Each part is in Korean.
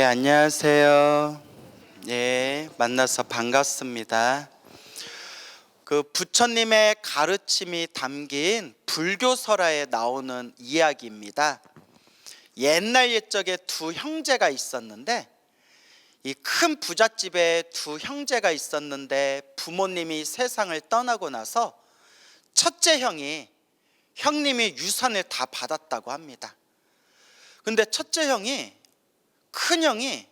예, 안녕하세요. 예, 만나서 반갑습니다. 그 부처님의 가르침이 담긴 불교설화에 나오는 이야기입니다. 옛날 옛적에 두 형제가 있었는데, 이 큰 부잣집에 두 형제가 있었는데 부모님이 세상을 떠나고 나서 첫째 형님이 유산을 다 받았다고 합니다. 근데 첫째 큰 형이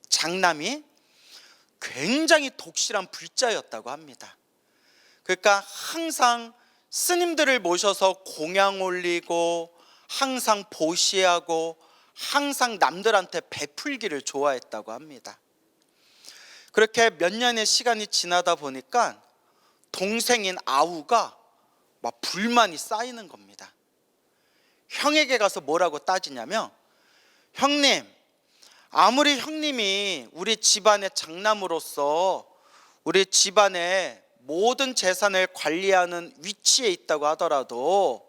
장남이 굉장히 독실한 불자였다고 합니다. 그러니까 항상 스님들을 모셔서 공양 올리고 항상 보시하고 항상 남들한테 베풀기를 좋아했다고 합니다. 그렇게 몇 년의 시간이 지나다 보니까 동생인 아우가 막 불만이 쌓이는 겁니다. 형에게 가서 뭐라고 따지냐면, 형님, 아무리 형님이 우리 집안의 장남으로서 우리 집안의 모든 재산을 관리하는 위치에 있다고 하더라도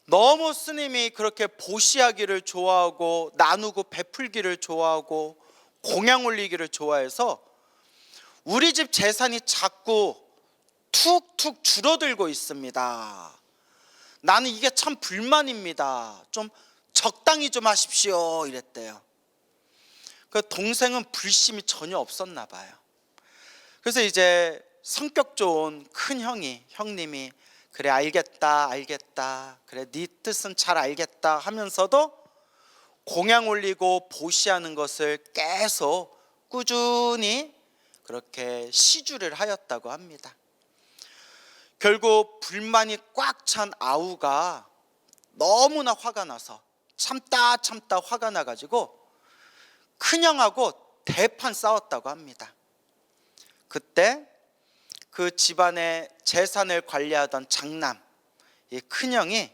너무 스님이 그렇게 보시하기를 좋아하고 나누고 베풀기를 좋아하고 공양 올리기를 좋아해서 우리 집 재산이 자꾸 툭툭 줄어들고 있습니다. 나는 이게 참 불만입니다. 좀 적당히 좀 하십시오, 이랬대요. 그 동생은 불심이 전혀 없었나 봐요. 그래서 이제 성격 좋은 큰 형님이 그래, 알겠다 그래, 네 뜻은 잘 알겠다 하면서도 공양 올리고 보시하는 것을 계속 꾸준히 그렇게 시주를 하였다고 합니다. 결국 불만이 꽉 찬 아우가 너무나 화가 나서 참다 화가 나가지고 큰형하고 대판 싸웠다고 합니다. 그때 그 집안의 재산을 관리하던 장남, 이 큰형이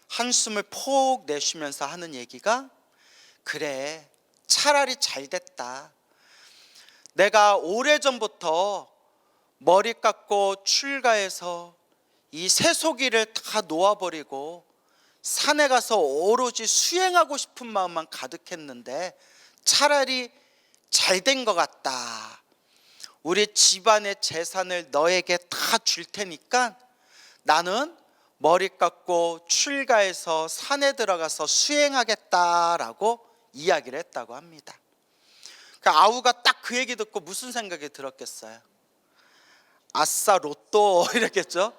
한숨을 폭 내쉬면서 하는 얘기가, 그래, 차라리 잘 됐다. 내가 오래전부터 머리 깎고 출가해서 이 새속이를 다 놓아버리고 산에 가서 오로지 수행하고 싶은 마음만 가득했는데 차라리 잘 된 것 같다. 우리 집안의 재산을 너에게 다 줄 테니까 나는 머리 깎고 출가해서 산에 들어가서 수행하겠다라고 이야기를 했다고 합니다. 그 아우가 딱 그 얘기 듣고 무슨 생각이 들었겠어요? 아싸, 로또 이랬겠죠?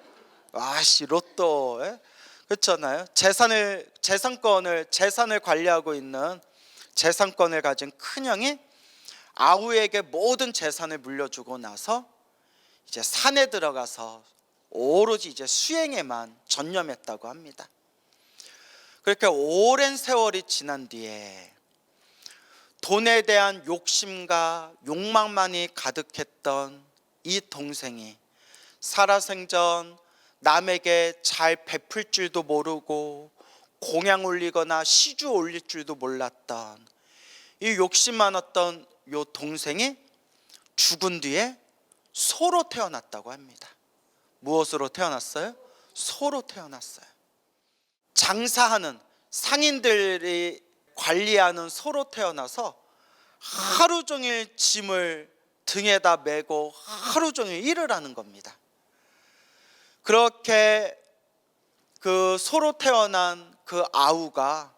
아씨, 로또. 그렇잖아요. 재산을 관리하고 있는 재산권을 가진 큰형이 아우에게 모든 재산을 물려주고 나서 이제 산에 들어가서 오로지 이제 수행에만 전념했다고 합니다. 그렇게 오랜 세월이 지난 뒤에 돈에 대한 욕심과 욕망만이 가득했던 이 동생이 살아생전 남에게 잘 베풀 줄도 모르고 공양 올리거나 시주 올릴 줄도 몰랐던 이 욕심 많았던 이 동생이 죽은 뒤에 소로 태어났다고 합니다. 무엇으로 태어났어요? 소로 태어났어요. 장사하는 상인들이 관리하는 소로 태어나서 하루 종일 짐을 등에다 메고 하루 종일 일을 하는 겁니다. 그렇게 그 소로 태어난 그 아우가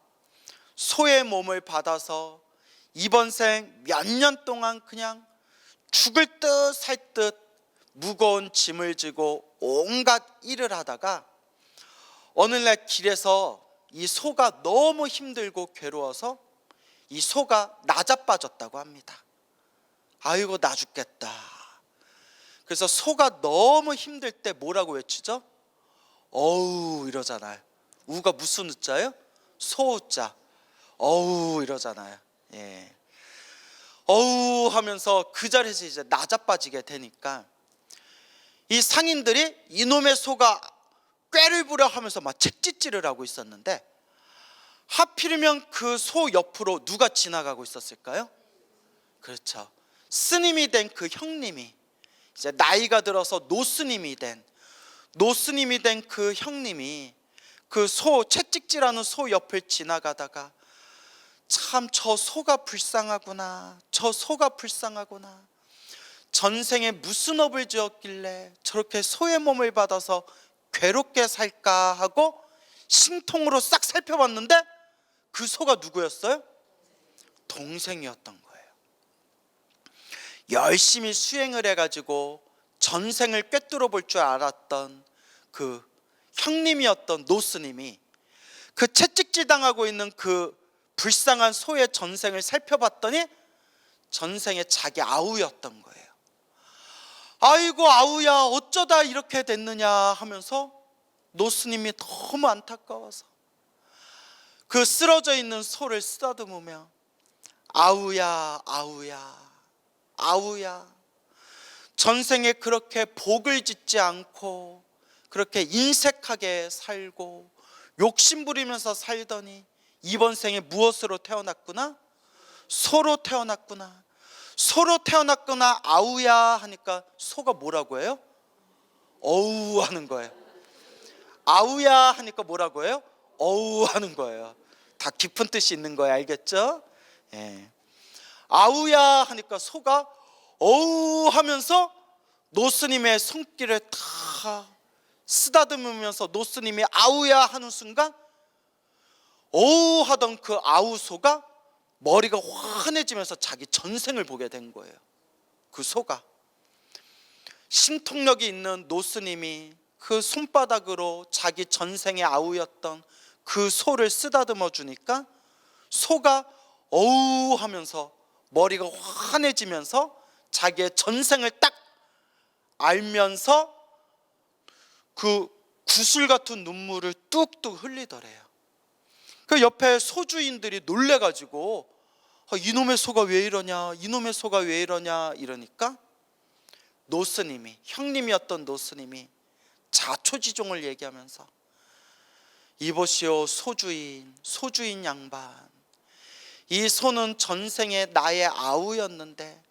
소의 몸을 받아서 이번 생 몇 년 동안 그냥 죽을 듯 살 듯 무거운 짐을 지고 온갖 일을 하다가 어느 날 길에서 이 소가 너무 힘들고 괴로워서 이 소가 나자빠졌다고 합니다. 아이고, 나 죽겠다. 그래서 소가 너무 힘들 때 뭐라고 외치죠? 어우 이러잖아요. 우가 무슨 우자예요? 소우자. 어우 이러잖아요. 예. 어우 하면서 그 자리에서 이제 나자빠지게 되니까 이 상인들이 이놈의 소가 꾀를 부려 하면서 막 책짓질을 하고 있었는데, 하필이면 그 소 옆으로 누가 지나가고 있었을까요? 그렇죠. 스님이 된 그 형님이, 이제 나이가 들어서 노스님이 된 그 형님이 그 소, 채찍질하는 소 옆을 지나가다가 참 저 소가 불쌍하구나, 저 소가 불쌍하구나. 전생에 무슨 업을 지었길래 저렇게 소의 몸을 받아서 괴롭게 살까 하고 심통으로 싹 살펴봤는데 그 소가 누구였어요? 동생이었던 거예요. 열심히 수행을 해가지고 전생을 꿰뚫어 볼 줄 알았던 그 형님이었던 노스님이 그 채찍질 당하고 있는 그 불쌍한 소의 전생을 살펴봤더니 전생에 자기 아우였던 거예요. 아이고 아우야, 어쩌다 이렇게 됐느냐 하면서 노스님이 너무 안타까워서 그 쓰러져 있는 소를 쓰다듬으며 아우야 아우야 아우야, 전생에 그렇게 복을 짓지 않고 그렇게 인색하게 살고 욕심부리면서 살더니 이번 생에 무엇으로 태어났구나? 소로 태어났구나. 소로 태어났구나. 아우야 하니까 소가 뭐라고 해요? 어우 하는 거예요. 아우야 하니까 뭐라고 해요? 어우 하는 거예요. 다 깊은 뜻이 있는 거예요. 알겠죠? 예. 아우야 하니까 소가 어우 하면서 노스님의 손길을 다 쓰다듬으면서 노스님이 아우야 하는 순간 어우 하던 그 아우소가 머리가 환해지면서 자기 전생을 보게 된 거예요. 그 소가 심통력이 있는 노스님이 그 손바닥으로 자기 전생의 아우였던 그 소를 쓰다듬어 주니까 소가 어우 하면서 머리가 환해지면서 자기의 전생을 딱 알면서 그 구슬 같은 눈물을 뚝뚝 흘리더래요. 그 옆에 소주인들이 놀래가지고 이놈의 소가 왜 이러냐, 이놈의 소가 왜 이러냐 이러니까 노스님이, 형님이었던 노스님이 자초지종을 얘기하면서 이보시오 소주인 양반, 이 소는 전생에 나의 아우였는데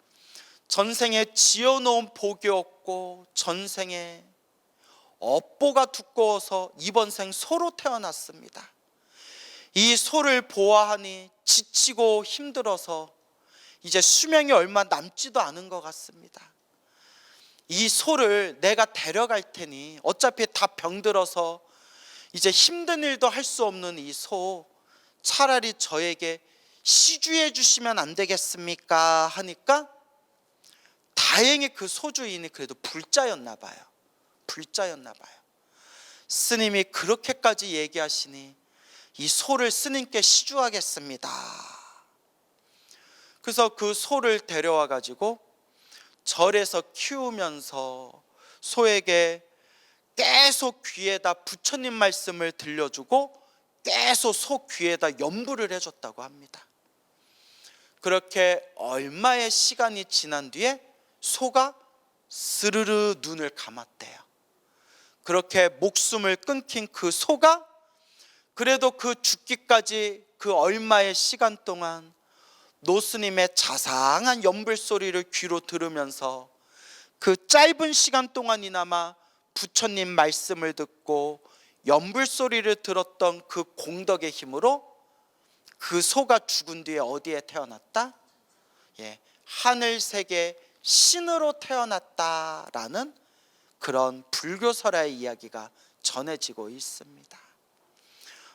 전생에 지어놓은 복이었고 전생에 업보가 두꺼워서 이번 생 소로 태어났습니다. 이 소를 보아하니 지치고 힘들어서 이제 수명이 얼마 남지도 않은 것 같습니다. 이 소를 내가 데려갈 테니 어차피 다 병들어서 이제 힘든 일도 할 수 없는 이 소, 차라리 저에게 시주해 주시면 안 되겠습니까? 하니까 다행히 그 소주인이 그래도 불자였나 봐요. 스님이 그렇게까지 얘기하시니 이 소를 스님께 시주하겠습니다. 그래서 그 소를 데려와 가지고 절에서 키우면서 소에게 계속 귀에다 부처님 말씀을 들려주고 계속 소 귀에다 연부를 해줬다고 합니다. 그렇게 얼마의 시간이 지난 뒤에 소가 스르르 눈을 감았대요. 그렇게 목숨을 끊긴 그 소가 그래도 그 죽기까지 그 얼마의 시간 동안 노스님의 자상한 연불 소리를 귀로 들으면서 그 짧은 시간 동안이나마 부처님 말씀을 듣고 연불 소리를 들었던 그 공덕의 힘으로 그 소가 죽은 뒤에 어디에 태어났다? 하늘세계 신으로 태어났다라는 그런 불교설화의 이야기가 전해지고 있습니다.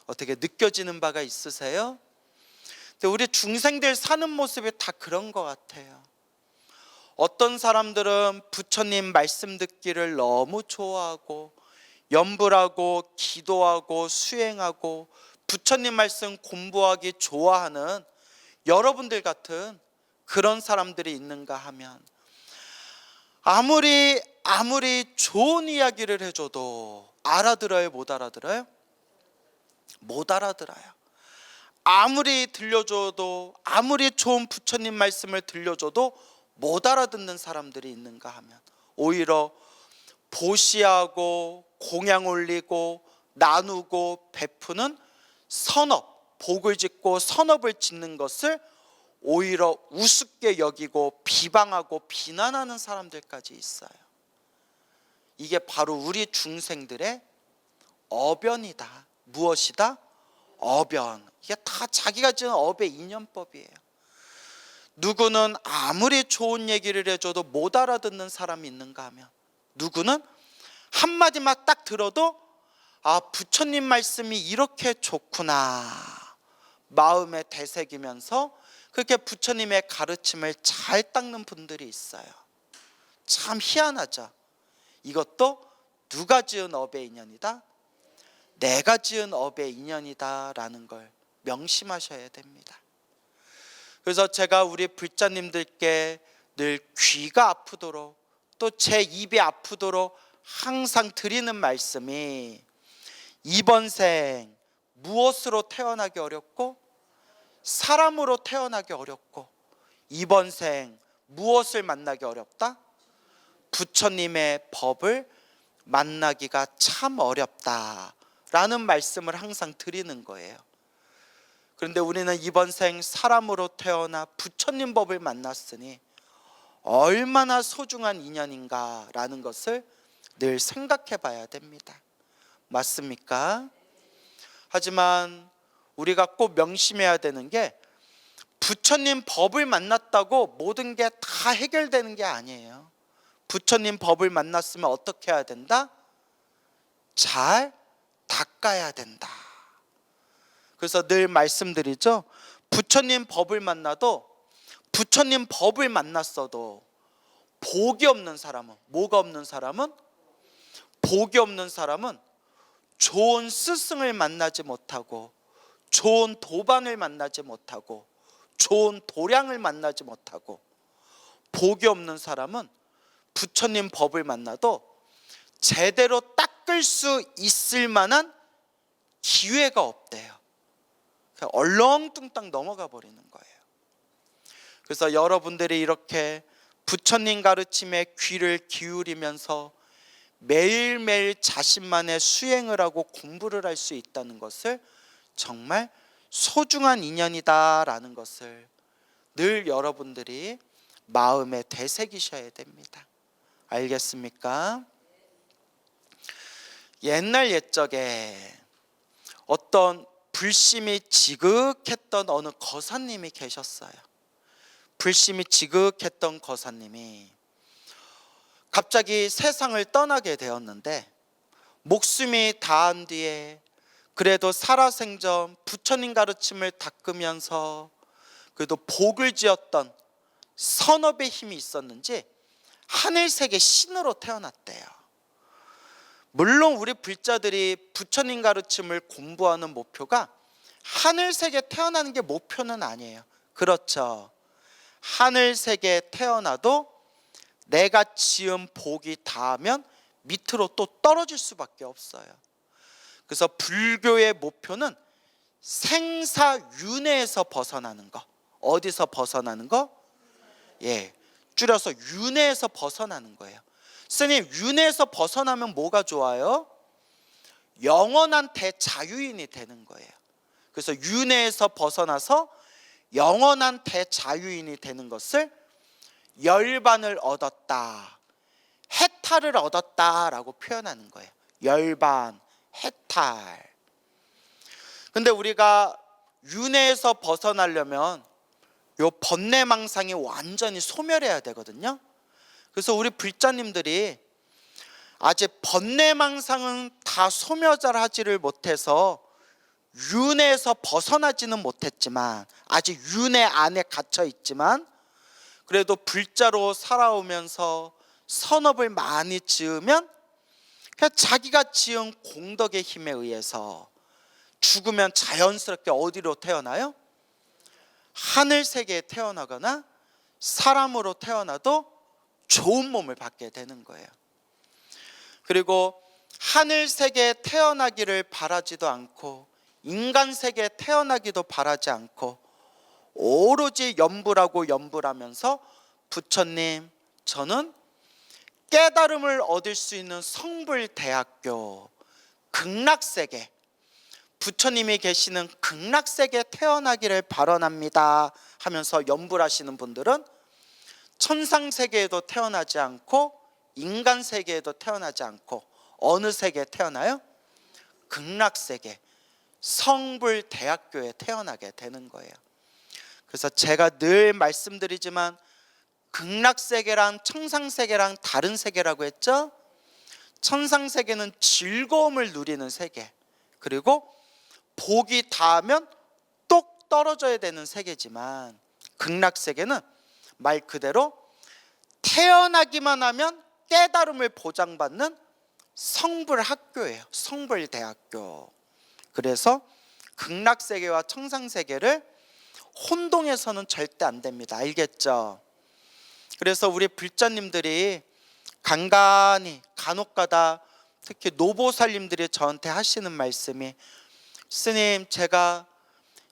어떻게 느껴지는 바가 있으세요? 근데 우리 중생들 사는 모습이 다 그런 것 같아요. 어떤 사람들은 부처님 말씀 듣기를 너무 좋아하고 염불하고 기도하고 수행하고 부처님 말씀 공부하기 좋아하는 여러분들 같은 그런 사람들이 있는가 하면 아무리 좋은 이야기를 해줘도 알아들어요? 못 알아들어요? 못 알아들어요. 아무리 들려줘도 아무리 좋은 부처님 말씀을 들려줘도 못 알아듣는 사람들이 있는가 하면 오히려 보시하고 공양 올리고 나누고 베푸는 선업, 복을 짓고 선업을 짓는 것을 오히려 우습게 여기고 비방하고 비난하는 사람들까지 있어요. 이게 바로 우리 중생들의 어변이다. 무엇이다? 어변, 이게 다 자기가 지은 업의 인연법이에요. 누구는 아무리 좋은 얘기를 해줘도 못 알아듣는 사람이 있는가 하면, 누구는 한마디만 딱 들어도 부처님 말씀이 이렇게 좋구나 마음에 되새기면서 그렇게 부처님의 가르침을 잘 닦는 분들이 있어요. 참 희한하죠. 이것도 누가 지은 업의 인연이다? 내가 지은 업의 인연이다 라는 걸 명심하셔야 됩니다. 그래서 제가 우리 불자님들께 늘 귀가 아프도록 또 제 입이 아프도록 항상 드리는 말씀이, 이번 생 무엇으로 태어나기 어렵고 사람으로 태어나기 어렵고, 이번 생 무엇을 만나기 어렵다? 부처님의 법을 만나기가 참 어렵다 라는 말씀을 항상 드리는 거예요. 그런데 우리는 이번 생 사람으로 태어나 부처님 법을 만났으니 얼마나 소중한 인연인가 라는 것을 늘 생각해 봐야 됩니다. 맞습니까? 하지만 우리가 꼭 명심해야 되는 게, 부처님 법을 만났다고 모든 게 다 해결되는 게 아니에요. 부처님 법을 만났으면 어떻게 해야 된다? 잘 닦아야 된다. 그래서 늘 말씀드리죠. 부처님 법을 만나도, 부처님 법을 만났어도 복이 없는 사람은, 뭐가 없는 사람은? 복이 없는 사람은 좋은 스승을 만나지 못하고, 좋은 도반을 만나지 못하고, 좋은 도량을 만나지 못하고, 복이 없는 사람은 부처님 법을 만나도 제대로 닦을 수 있을 만한 기회가 없대요. 그냥 얼렁뚱땅 넘어가 버리는 거예요. 그래서 여러분들이 이렇게 부처님 가르침에 귀를 기울이면서 매일매일 자신만의 수행을 하고 공부를 할 수 있다는 것을 정말 소중한 인연이다라는 것을 늘 여러분들이 마음에 되새기셔야 됩니다. 알겠습니까? 옛날 옛적에 어떤 불심이 지극했던 어느 거사님이 계셨어요. 불심이 지극했던 거사님이 갑자기 세상을 떠나게 되었는데, 목숨이 다한 뒤에 그래도 살아생전 부처님 가르침을 닦으면서 그래도 복을 지었던 선업의 힘이 있었는지 하늘세계 신으로 태어났대요. 물론 우리 불자들이 부처님 가르침을 공부하는 목표가 하늘세계 태어나는 게 목표는 아니에요. 그렇죠. 하늘세계에 태어나도 내가 지은 복이 닿으면 밑으로 또 떨어질 수밖에 없어요. 그래서 불교의 목표는 생사윤회에서 벗어나는 거. 어디서 벗어나는 거? 줄여서 윤회에서 벗어나는 거예요. 스님, 윤회에서 벗어나면 뭐가 좋아요? 영원한 대자유인이 되는 거예요. 그래서 윤회에서 벗어나서 영원한 대자유인이 되는 것을 열반을 얻었다, 해탈을 얻었다라고 표현하는 거예요. 열반, 해탈. 근데 우리가 윤회에서 벗어나려면 요 번뇌망상이 완전히 소멸해야 되거든요. 그래서 우리 불자님들이 아직 번뇌망상은 다 소멸하지를 못해서 윤회에서 벗어나지는 못했지만, 아직 윤회 안에 갇혀 있지만, 그래도 불자로 살아오면서 선업을 많이 지으면 그냥 자기가 지은 공덕의 힘에 의해서 죽으면 자연스럽게 어디로 태어나요? 하늘세계에 태어나거나 사람으로 태어나도 좋은 몸을 받게 되는 거예요. 그리고 하늘세계에 태어나기를 바라지도 않고 인간세계에 태어나기도 바라지 않고 오로지 염불하고 염불하면서, 부처님, 저는 깨달음을 얻을 수 있는 성불대학교, 극락세계, 부처님이 계시는 극락세계에 태어나기를 바라납니다 하면서 염불하시는 분들은 천상세계에도 태어나지 않고 인간세계에도 태어나지 않고 어느 세계에 태어나요? 극락세계, 성불대학교에 태어나게 되는 거예요. 그래서 제가 늘 말씀드리지만 극락세계랑 청상세계랑 다른 세계라고 했죠. 천상세계는 즐거움을 누리는 세계, 그리고 복이 닿으면 똑 떨어져야 되는 세계지만 극락세계는 말 그대로 태어나기만 하면 깨달음을 보장받는 성불학교예요. 성불대학교. 그래서 극락세계와 청상세계를 혼동해서는 절대 안 됩니다. 알겠죠? 그래서 우리 불자님들이 간간히 간혹가다 특히 노보살님들이 저한테 하시는 말씀이, 스님, 제가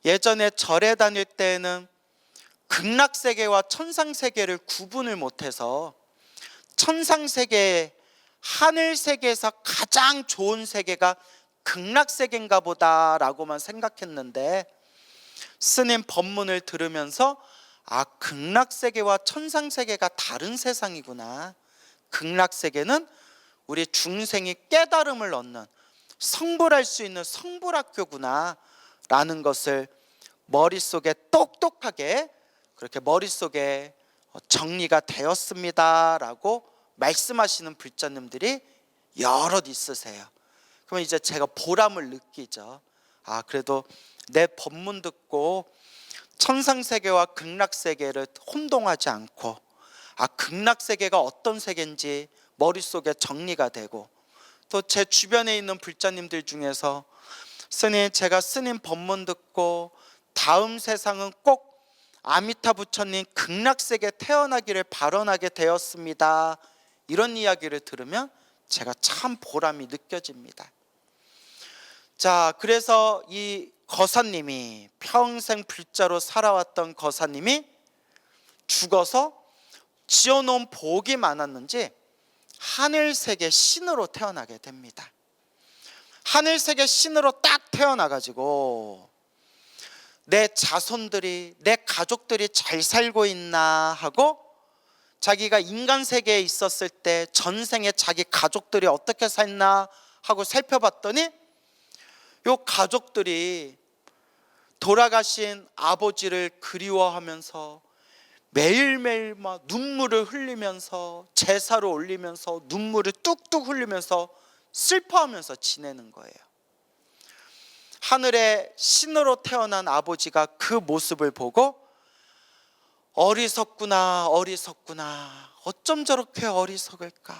예전에 절에 다닐 때에는 극락세계와 천상세계를 구분을 못해서 천상세계, 하늘세계에서 가장 좋은 세계가 극락세계인가 보다라고만 생각했는데, 스님 법문을 들으면서 극락세계와 천상세계가 다른 세상이구나. 극락세계는 우리 중생이 깨달음을 얻는, 성불할 수 있는 성불학교구나 라는 것을 머릿속에 똑똑하게 그렇게 머릿속에 정리가 되었습니다 라고 말씀하시는 불자님들이 여럿 있으세요. 그러면 이제 제가 보람을 느끼죠. 그래도 내 법문 듣고 천상세계와 극락세계를 혼동하지 않고 극락세계가 어떤 세계인지 머릿속에 정리가 되고, 또 제 주변에 있는 불자님들 중에서 스님, 제가 스님 법문 듣고 다음 세상은 꼭 아미타 부처님 극락세계 태어나기를 발언하게 되었습니다, 이런 이야기를 들으면 제가 참 보람이 느껴집니다. 자, 그래서 이 거사님이, 평생 불자로 살아왔던 거사님이 죽어서 지어놓은 복이 많았는지 하늘세계 신으로 태어나게 됩니다. 하늘세계 신으로 딱 태어나가지고 내 자손들이, 내 가족들이 잘 살고 있나 하고, 자기가 인간 세계에 있었을 때 전생에 자기 가족들이 어떻게 살나 하고 살펴봤더니 요 가족들이 돌아가신 아버지를 그리워하면서 매일매일 막 눈물을 흘리면서 제사를 올리면서 눈물을 뚝뚝 흘리면서 슬퍼하면서 지내는 거예요. 하늘의 신으로 태어난 아버지가 그 모습을 보고 어리석구나, 어리석구나, 어쩜 저렇게 어리석을까.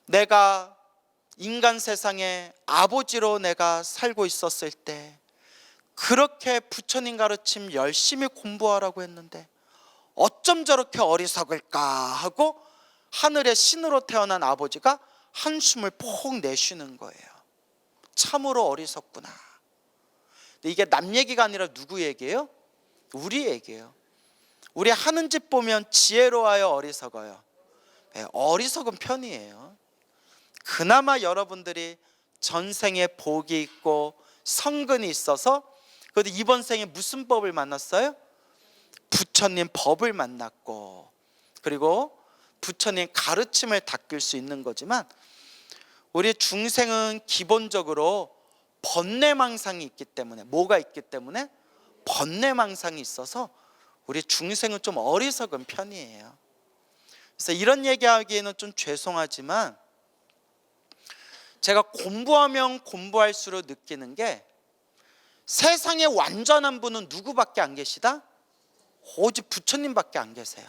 내가 인간 세상에 아버지로 내가 살고 있었을 때 그렇게 부처님 가르침 열심히 공부하라고 했는데 어쩜 저렇게 어리석을까 하고 하늘의 신으로 태어난 아버지가 한숨을 폭 내쉬는 거예요. 참으로 어리석구나. 근데 이게 남 얘기가 아니라 누구 얘기예요? 우리 얘기예요. 우리 하는 짓 보면 지혜로워요, 어리석어요? 네, 어리석은 편이에요. 그나마 여러분들이 전생에 복이 있고 성근이 있어서, 그래도 이번 생에 무슨 법을 만났어요? 부처님 법을 만났고, 그리고 부처님 가르침을 닦을 수 있는 거지만, 우리 중생은 기본적으로 번뇌망상이 있기 때문에, 뭐가 있기 때문에? 번뇌망상이 있어서 우리 중생은 좀 어리석은 편이에요. 그래서 이런 얘기하기에는 좀 죄송하지만, 제가 공부하면 공부할수록 느끼는 게, 세상에 완전한 분은 누구밖에 안 계시다? 오직 부처님밖에 안 계세요.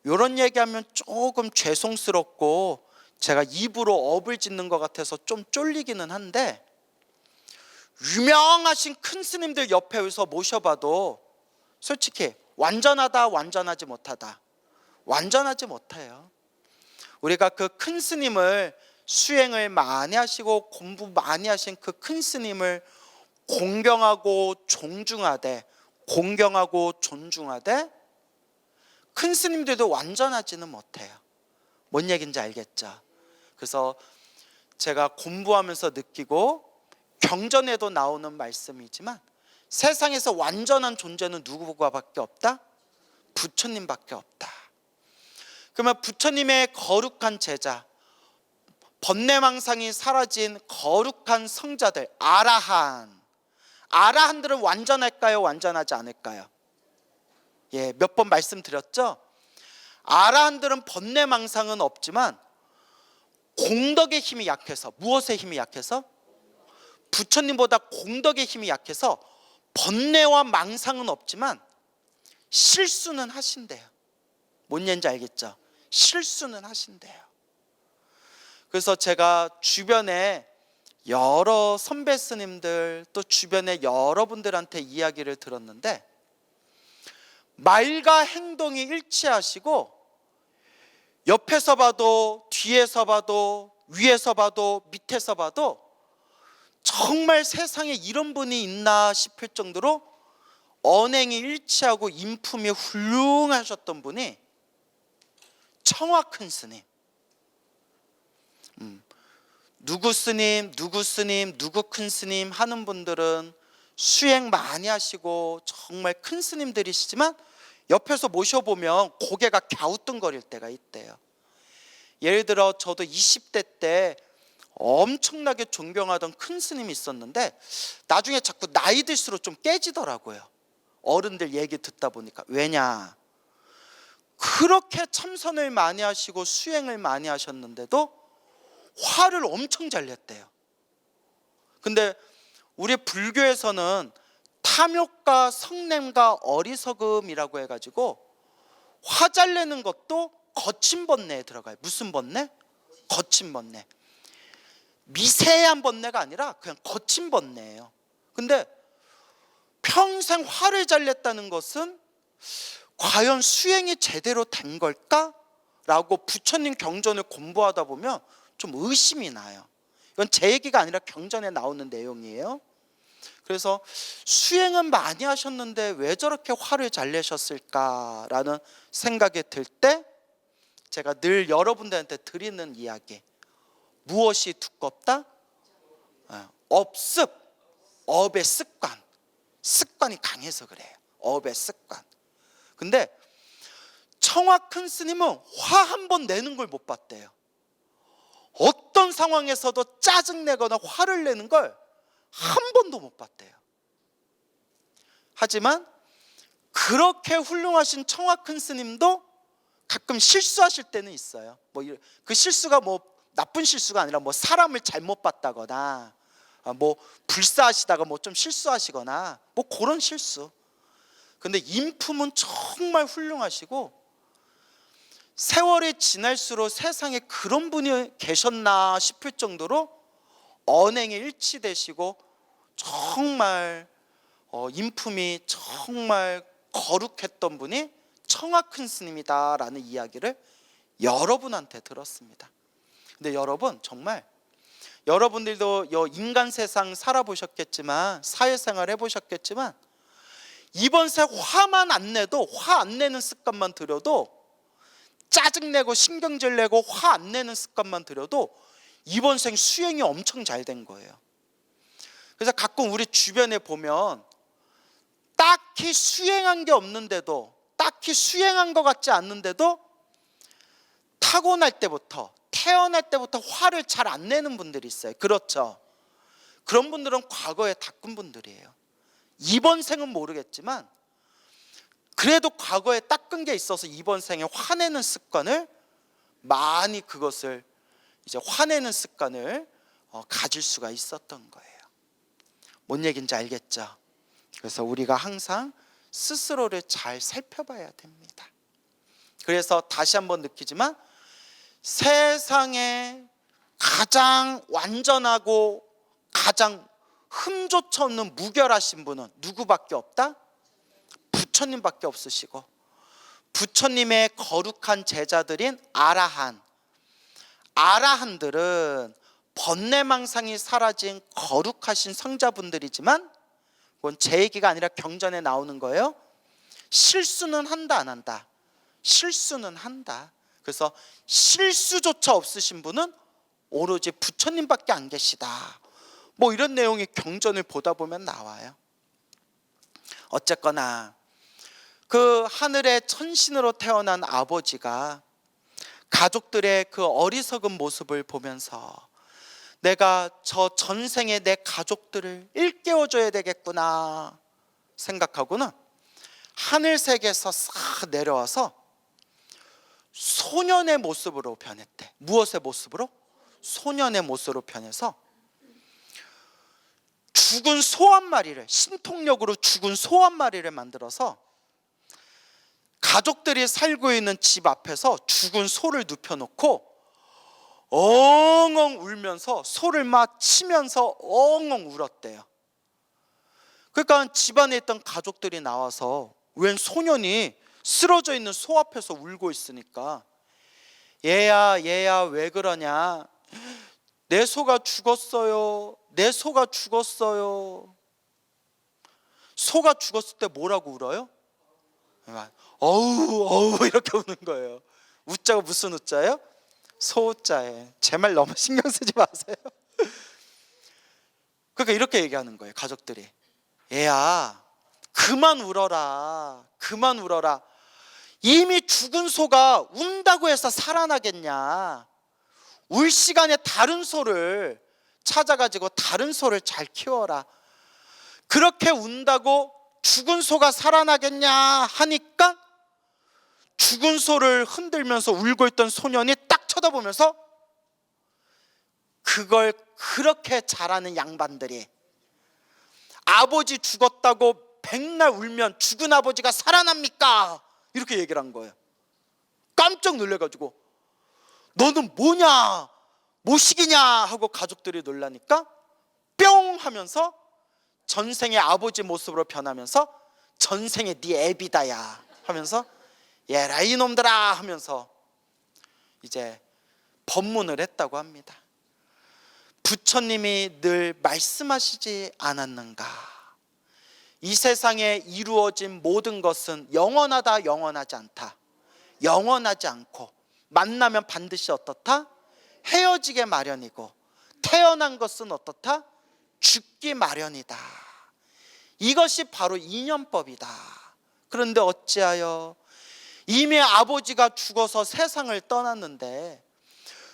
이런 얘기하면 조금 죄송스럽고 제가 입으로 업을 짓는 것 같아서 좀 쫄리기는 한데, 유명하신 큰 스님들 옆에서 모셔봐도 솔직히 완전하다, 완전하지 못하다, 완전하지 못해요. 우리가 그 큰 스님을, 수행을 많이 하시고 공부 많이 하신 그 큰 스님을 공경하고 존중하되, 공경하고 존중하되, 큰 스님들도 완전하지는 못해요. 뭔 얘기인지 알겠죠? 그래서 제가 공부하면서 느끼고 경전에도 나오는 말씀이지만, 세상에서 완전한 존재는 누구밖에 없다? 부처님밖에 없다. 그러면 부처님의 거룩한 제자, 번뇌망상이 사라진 거룩한 성자들, 아라한들은 완전할까요? 완전하지 않을까요? 예, 몇 번 말씀드렸죠? 아라한들은 번뇌망상은 없지만 공덕의 힘이 약해서, 무엇의 힘이 약해서? 부처님보다 공덕의 힘이 약해서 번뇌와 망상은 없지만 실수는 하신대요. 뭔 얘기인지 알겠죠? 실수는 하신대요. 그래서 제가 주변에 여러 선배 스님들, 또 주변에 여러분들한테 이야기를 들었는데, 말과 행동이 일치하시고 옆에서 봐도 뒤에서 봐도 위에서 봐도 밑에서 봐도 정말 세상에 이런 분이 있나 싶을 정도로 언행이 일치하고 인품이 훌륭하셨던 분이 청화큰 스님. 누구 스님, 누구 스님, 누구 큰 스님 하는 분들은 수행 많이 하시고 정말 큰 스님들이시지만 옆에서 모셔보면 고개가 갸우뚱거릴 때가 있대요. 예를 들어 저도 20대 때 엄청나게 존경하던 큰 스님이 있었는데 나중에 자꾸 나이 들수록 좀 깨지더라고요. 어른들 얘기 듣다 보니까. 왜냐? 그렇게 참선을 많이 하시고 수행을 많이 하셨는데도 화를 엄청 잘 냈대요. 근데 우리 불교에서는 탐욕과 성냄과 어리석음이라고 해가지고 화 잘 내는 것도 거친 번뇌에 들어가요. 무슨 번뇌? 거친 번뇌. 미세한 번뇌가 아니라 그냥 거친 번뇌예요. 근데 평생 화를 잘 냈다는 것은 과연 수행이 제대로 된 걸까? 라고 부처님 경전을 공부하다 보면 좀 의심이 나요. 이건 제 얘기가 아니라 경전에 나오는 내용이에요. 그래서 수행은 많이 하셨는데 왜 저렇게 화를 잘 내셨을까라는 생각이 들 때 제가 늘 여러분들한테 드리는 이야기, 무엇이 두껍다? 업습, 업의 습관. 습관이 강해서 그래요. 업의 습관. 근데 청화 큰 스님은 화 한 번 내는 걸 못 봤대요. 어떤 상황에서도 짜증내거나 화를 내는 걸 한 번도 못 봤대요. 하지만 그렇게 훌륭하신 청화 큰 스님도 가끔 실수하실 때는 있어요. 그 실수가 나쁜 실수가 아니라 사람을 잘못 봤다거나 불사하시다가 좀 실수하시거나 그런 실수. 근데 인품은 정말 훌륭하시고 세월이 지날수록 세상에 그런 분이 계셨나 싶을 정도로 언행이 일치되시고 정말 인품이 정말 거룩했던 분이 청화 큰 스님이다라는 이야기를 여러분한테 들었습니다. 근데 여러분, 정말 여러분들도 인간 세상 살아보셨겠지만, 사회생활 해보셨겠지만, 이번 생 화만 안 내도, 화 안 내는 습관만 들여도, 짜증내고 신경질 내고 화 안 내는 습관만 들여도 이번 생 수행이 엄청 잘 된 거예요. 그래서 가끔 우리 주변에 보면 딱히 수행한 게 없는데도, 딱히 수행한 것 같지 않는데도 타고날 때부터, 태어날 때부터 화를 잘 안 내는 분들이 있어요. 그렇죠? 그런 분들은 과거에 닦은 분들이에요. 이번 생은 모르겠지만 그래도 과거에 닦은 게 있어서 이번 생에 화내는 습관을 많이, 그것을 이제 화내는 습관을 가질 수가 있었던 거예요. 뭔 얘기인지 알겠죠? 그래서 우리가 항상 스스로를 잘 살펴봐야 됩니다. 그래서 다시 한번 느끼지만 세상에 가장 완전하고 가장 흠조차 없는 무결하신 분은 누구밖에 없다? 부처님밖에 없으시고, 부처님의 거룩한 제자들인 아라한들은 번뇌망상이 사라진 거룩하신 성자분들이지만, 그건 제 얘기가 아니라 경전에 나오는 거예요. 실수는 한다 안 한다? 실수는 한다. 그래서 실수조차 없으신 분은 오로지 부처님밖에 안 계시다. 이런 내용이 경전을 보다 보면 나와요. 어쨌거나 그 하늘의 천신으로 태어난 아버지가 가족들의 그 어리석은 모습을 보면서 내가 저 전생에 내 가족들을 일깨워줘야 되겠구나 생각하고는 하늘 세계에서 싹 내려와서 소년의 모습으로 변했대. 무엇의 모습으로? 소년의 모습으로 변해서 죽은 소 한 마리를, 신통력으로 죽은 소 한 마리를 만들어서 가족들이 살고 있는 집 앞에서 죽은 소를 눕혀놓고 엉엉 울면서 소를 막 치면서 엉엉 울었대요. 그러니까 집안에 있던 가족들이 나와서 웬 소년이 쓰러져 있는 소 앞에서 울고 있으니까 얘야 왜 그러냐, 내 소가 죽었어요, 내 소가 죽었어요. 소가 죽었을 때 뭐라고 울어요? 어우 이렇게 우는 거예요. 우자가 무슨 우자예요? 소자에. 제 말 너무 신경 쓰지 마세요. 그러니까 이렇게 얘기하는 거예요, 가족들이. 얘야 그만 울어라, 그만 울어라. 이미 죽은 소가 운다고 해서 살아나겠냐. 울 시간에 다른 소를 찾아가지고 다른 소를 잘 키워라. 그렇게 운다고 죽은 소가 살아나겠냐 하니까 죽은 소를 흔들면서 울고 있던 소년이 딱 쳐다보면서 그걸 그렇게 잘하는 양반들이 아버지 죽었다고 백날 울면 죽은 아버지가 살아납니까? 이렇게 얘기를 한 거예요. 깜짝 놀래가지고 너는 뭐냐, 모식이냐 하고 가족들이 놀라니까 뿅 하면서 전생의 아버지 모습으로 변하면서 전생의 네 애비다야 하면서 얘라 이놈들아 하면서 이제 법문을 했다고 합니다. 부처님이 늘 말씀하시지 않았는가? 이 세상에 이루어진 모든 것은 영원하다, 영원하지 않다. 영원하지 않고 만나면 반드시 어떻다? 헤어지게 마련이고 태어난 것은 어떻다? 죽기 마련이다. 이것이 바로 인연법이다. 그런데 어찌하여 이미 아버지가 죽어서 세상을 떠났는데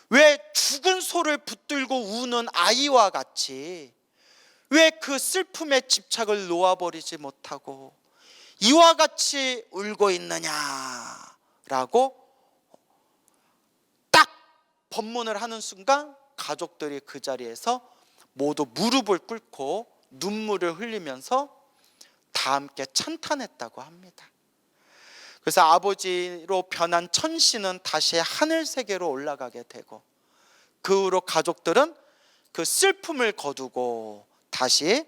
왜 죽은 소를 붙들고 우는 아이와 같이 왜 그 슬픔에 집착을 놓아버리지 못하고 이와 같이 울고 있느냐라고 딱 법문을 하는 순간 가족들이 그 자리에서 모두 무릎을 꿇고 눈물을 흘리면서 다 함께 찬탄했다고 합니다. 그래서 아버지로 변한 천신은 다시 하늘 세계로 올라가게 되고 그 후로 가족들은 그 슬픔을 거두고 다시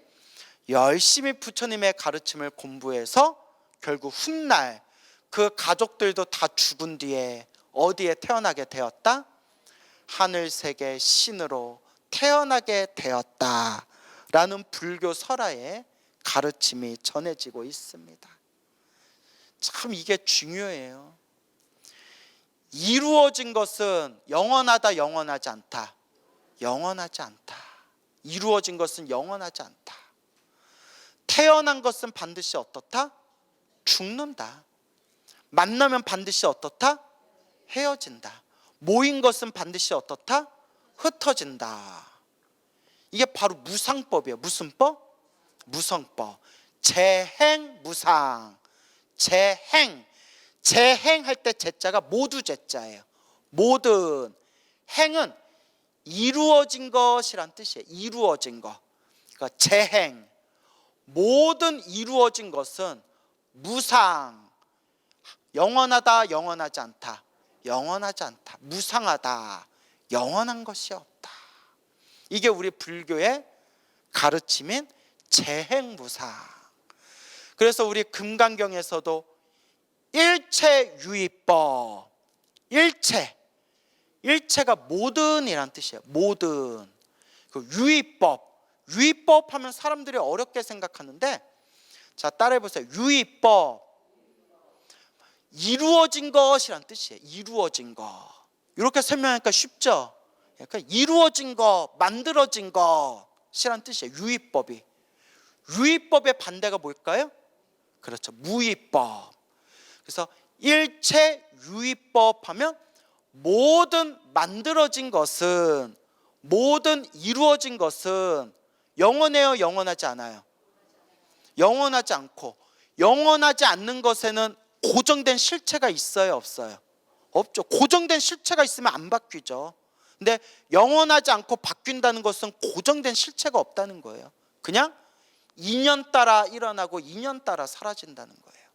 열심히 부처님의 가르침을 공부해서 결국 훗날 그 가족들도 다 죽은 뒤에 어디에 태어나게 되었다? 하늘 세계 신으로 태어나게 되었다라는 불교 설화의 가르침이 전해지고 있습니다. 참 이게 중요해요. 이루어진 것은 영원하다, 영원하지 않다. 영원하지 않다. 이루어진 것은 영원하지 않다. 태어난 것은 반드시 어떻다? 죽는다. 만나면 반드시 어떻다? 헤어진다. 모인 것은 반드시 어떻다? 흩어진다. 이게 바로 무상법이에요. 무슨 법? 무성법. 재행무상. 재행할 때 제자가 모두 제자예요. 모든. 행은 이루어진 것이란 뜻이에요. 이루어진 것. 그러니까 재행. 모든 이루어진 것은 무상. 영원하다, 영원하지 않다. 영원하지 않다. 무상하다. 영원한 것이 없다. 이게 우리 불교의 가르침인 재행무상. 그래서 우리 금강경에서도 일체유의법. 일체가 모든이란 뜻이에요. 모든. 그 유의법. 유의법 하면 사람들이 어렵게 생각하는데 자 따라해 보세요. 유의법. 이루어진 것이란 뜻이에요. 이루어진 것. 이렇게 설명하니까 쉽죠? 그러니까 이루어진 것, 만들어진 것이란 뜻이에요. 유의법이. 유의법의 반대가 뭘까요? 그렇죠. 무의법. 그래서 일체 유의법 하면 모든 만들어진 것은, 모든 이루어진 것은 영원해요, 영원하지 않아요? 영원하지 않고, 영원하지 않는 것에는 고정된 실체가 있어요, 없어요? 없죠. 고정된 실체가 있으면 안 바뀌죠. 근데 영원하지 않고 바뀐다는 것은 고정된 실체가 없다는 거예요. 그냥 인연 따라 일어나고 인연 따라 사라진다는 거예요.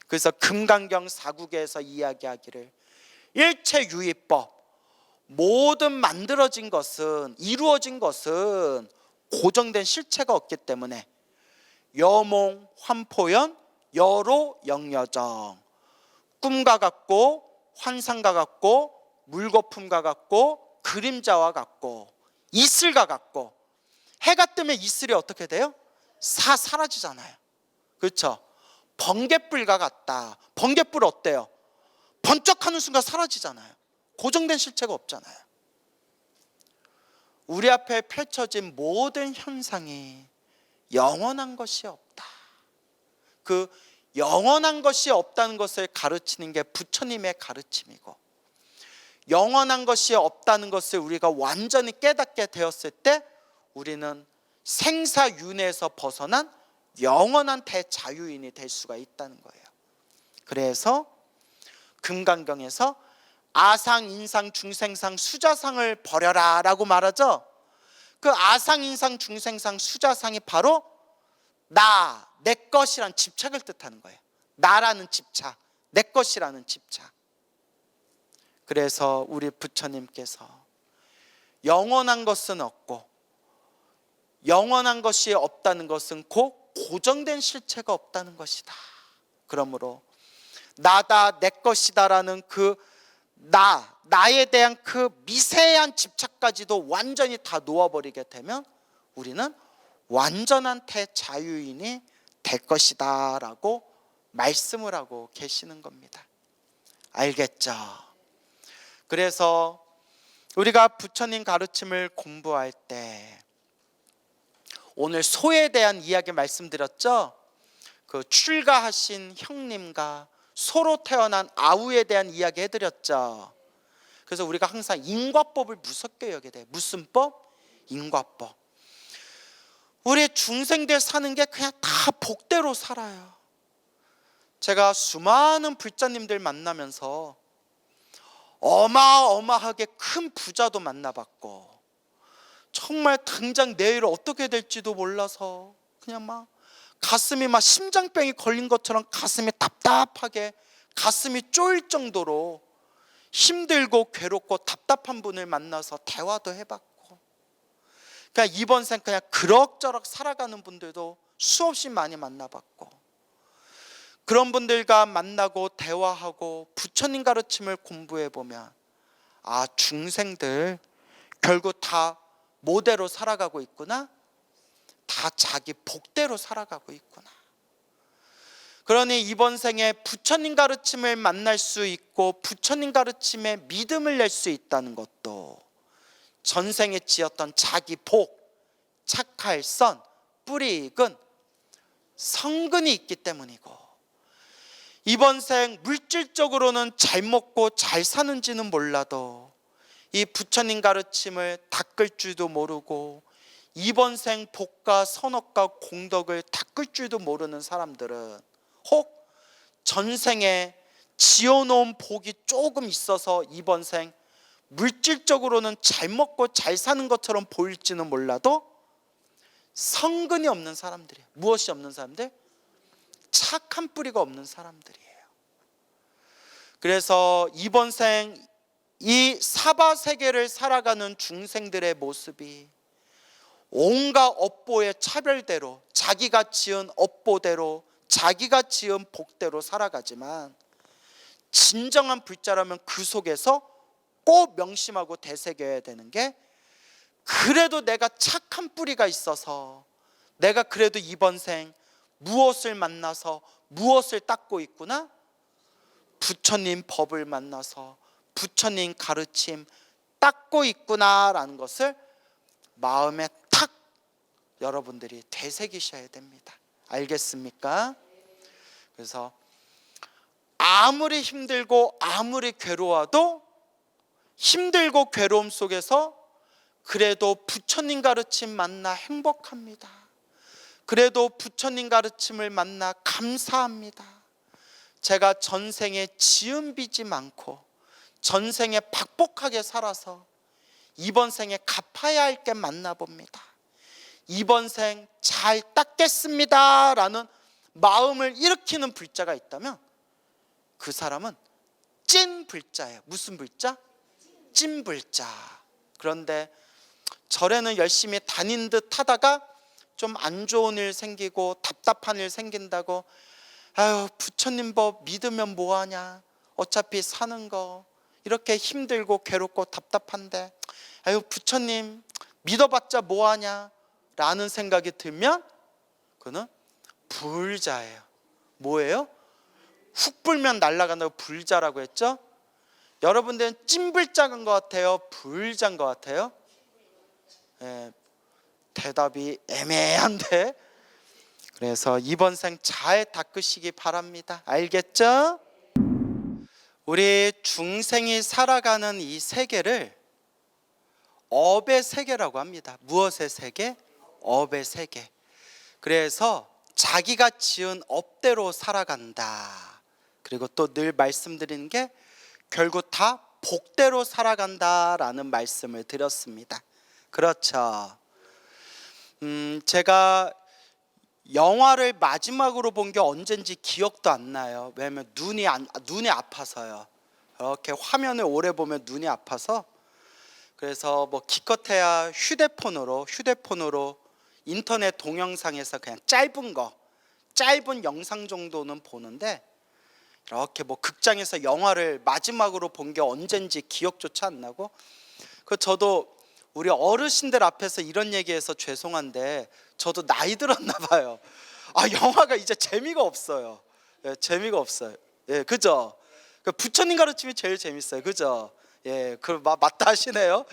그래서 금강경 사국에서 이야기하기를 일체유의법, 모든 만들어진 것은, 이루어진 것은 고정된 실체가 없기 때문에 여몽, 환포연, 여로, 영여정, 꿈과 같고 환상과 같고 물거품과 같고 그림자와 같고 이슬과 같고, 해가 뜨면 이슬이 어떻게 돼요? 사라지잖아요. 그렇죠? 번갯불과 같다. 번갯불 어때요? 번쩍하는 순간 사라지잖아요. 고정된 실체가 없잖아요. 우리 앞에 펼쳐진 모든 현상이 영원한 것이 없다. 그 영원한 것이 없다는 것을 가르치는 게 부처님의 가르침이고, 영원한 것이 없다는 것을 우리가 완전히 깨닫게 되었을 때 우리는 생사윤회에서 벗어난 영원한 대자유인이 될 수가 있다는 거예요. 그래서 금강경에서 아상, 인상, 중생상, 수자상을 버려라 라고 말하죠. 그 아상, 인상, 중생상, 수자상이 바로 나, 내 것이란 집착을 뜻하는 거예요. 나라는 집착, 내 것이라는 집착. 그래서 우리 부처님께서 영원한 것은 없고, 영원한 것이 없다는 것은 곧 고정된 실체가 없다는 것이다. 그러므로 나다, 내 것이다라는 그 나에 대한 그 미세한 집착까지도 완전히 다 놓아버리게 되면 우리는 완전한 대자유인이 될 것이다 라고 말씀을 하고 계시는 겁니다. 알겠죠? 그래서 우리가 부처님 가르침을 공부할 때 오늘 소에 대한 이야기 말씀드렸죠? 그 출가하신 형님과 소로 태어난 아우에 대한 이야기 해드렸죠. 그래서 우리가 항상 인과법을 무섭게 여겨야 돼요. 무슨 법? 인과법. 우리 중생들 사는 게 그냥 다 복대로 살아요. 제가 수많은 불자님들 만나면서 어마어마하게 큰 부자도 만나봤고, 정말 당장 내일 어떻게 될지도 몰라서 그냥 막 가슴이 막 심장병이 걸린 것처럼 가슴이 답답하게, 가슴이 쪼일 정도로 힘들고 괴롭고 답답한 분을 만나서 대화도 해봤고, 그냥 이번 생 그냥 그럭저럭 살아가는 분들도 수없이 많이 만나봤고, 그런 분들과 만나고 대화하고 부처님 가르침을 공부해보면 아, 중생들 결국 다 뭐대로 살아가고 있구나, 다 자기 복대로 살아가고 있구나. 그러니 이번 생에 부처님 가르침을 만날 수 있고 부처님 가르침에 믿음을 낼 수 있다는 것도 전생에 지었던 자기 복, 착할 선, 뿌리익은 성근이 있기 때문이고, 이번 생 물질적으로는 잘 먹고 잘 사는지는 몰라도 이 부처님 가르침을 닦을 줄도 모르고 이번 생 복과 선업과 공덕을 닦을 줄도 모르는 사람들은 혹 전생에 지어놓은 복이 조금 있어서 이번 생 물질적으로는 잘 먹고 잘 사는 것처럼 보일지는 몰라도 성근이 없는 사람들이에요. 무엇이 없는 사람들? 착한 뿌리가 없는 사람들이에요. 그래서 이번 생 이 사바세계를 살아가는 중생들의 모습이 온갖 업보의 차별대로, 자기가 지은 업보대로, 자기가 지은 복대로 살아가지만, 진정한 불자라면 그 속에서 꼭 명심하고 되새겨야 되는 게, 그래도 내가 착한 뿌리가 있어서 내가 그래도 이번 생 무엇을 만나서 무엇을 닦고 있구나, 부처님 법을 만나서 부처님 가르침 닦고 있구나라는 것을 마음에 탁 여러분들이 되새기셔야 됩니다. 알겠습니까? 그래서 아무리 힘들고 아무리 괴로워도 힘들고 괴로움 속에서 그래도 부처님 가르침 만나 행복합니다. 그래도 부처님 가르침을 만나 감사합니다. 제가 전생에 지은 빚이 많고 전생에 박복하게 살아서 이번 생에 갚아야 할 게 많나 봅니다. 이번 생 잘 닦겠습니다 라는 마음을 일으키는 불자가 있다면 그 사람은 찐 불자예요. 무슨 불자? 찐 불자. 그런데 절에는 열심히 다닌 듯 하다가 좀 안 좋은 일 생기고 답답한 일 생긴다고 아유 부처님 법 믿으면 뭐하냐, 어차피 사는 거 이렇게 힘들고 괴롭고 답답한데 아유 부처님 믿어봤자 뭐하냐 라는 생각이 들면 그는 불자예요. 뭐예요? 훅 불면 날아간다고 불자라고 했죠? 여러분들은 찐불자인 것 같아요? 불자인 것 같아요? 대답이 애매한데, 그래서 이번 생 잘 닦으시기 바랍니다. 알겠죠? 우리 중생이 살아가는 이 세계를 업의 세계라고 합니다. 무엇의 세계? 업의 세계. 그래서 자기가 지은 업대로 살아간다. 그리고 또 늘 말씀드리는 게 결국 다 복대로 살아간다라는 말씀을 드렸습니다. 그렇죠. 제가 영화를 마지막으로 본 게 언젠지 기억도 안 나요. 왜냐면 눈이 아파서요. 이렇게 화면을 오래 보면 눈이 아파서. 그래서 뭐 기껏해야 휴대폰으로 인터넷 동영상에서 그냥 짧은 영상 정도는 보는데, 이렇게 뭐 극장에서 영화를 마지막으로 본 게 언젠지 기억조차 안 나고, 저도 우리 어르신들 앞에서 이런 얘기해서 죄송한데 저도 나이 들었나 봐요. 영화가 이제 재미가 없어요. 재미가 없어요. 그죠? 부처님 가르침이 제일 재밌어요. 그죠? 맞다 하시네요.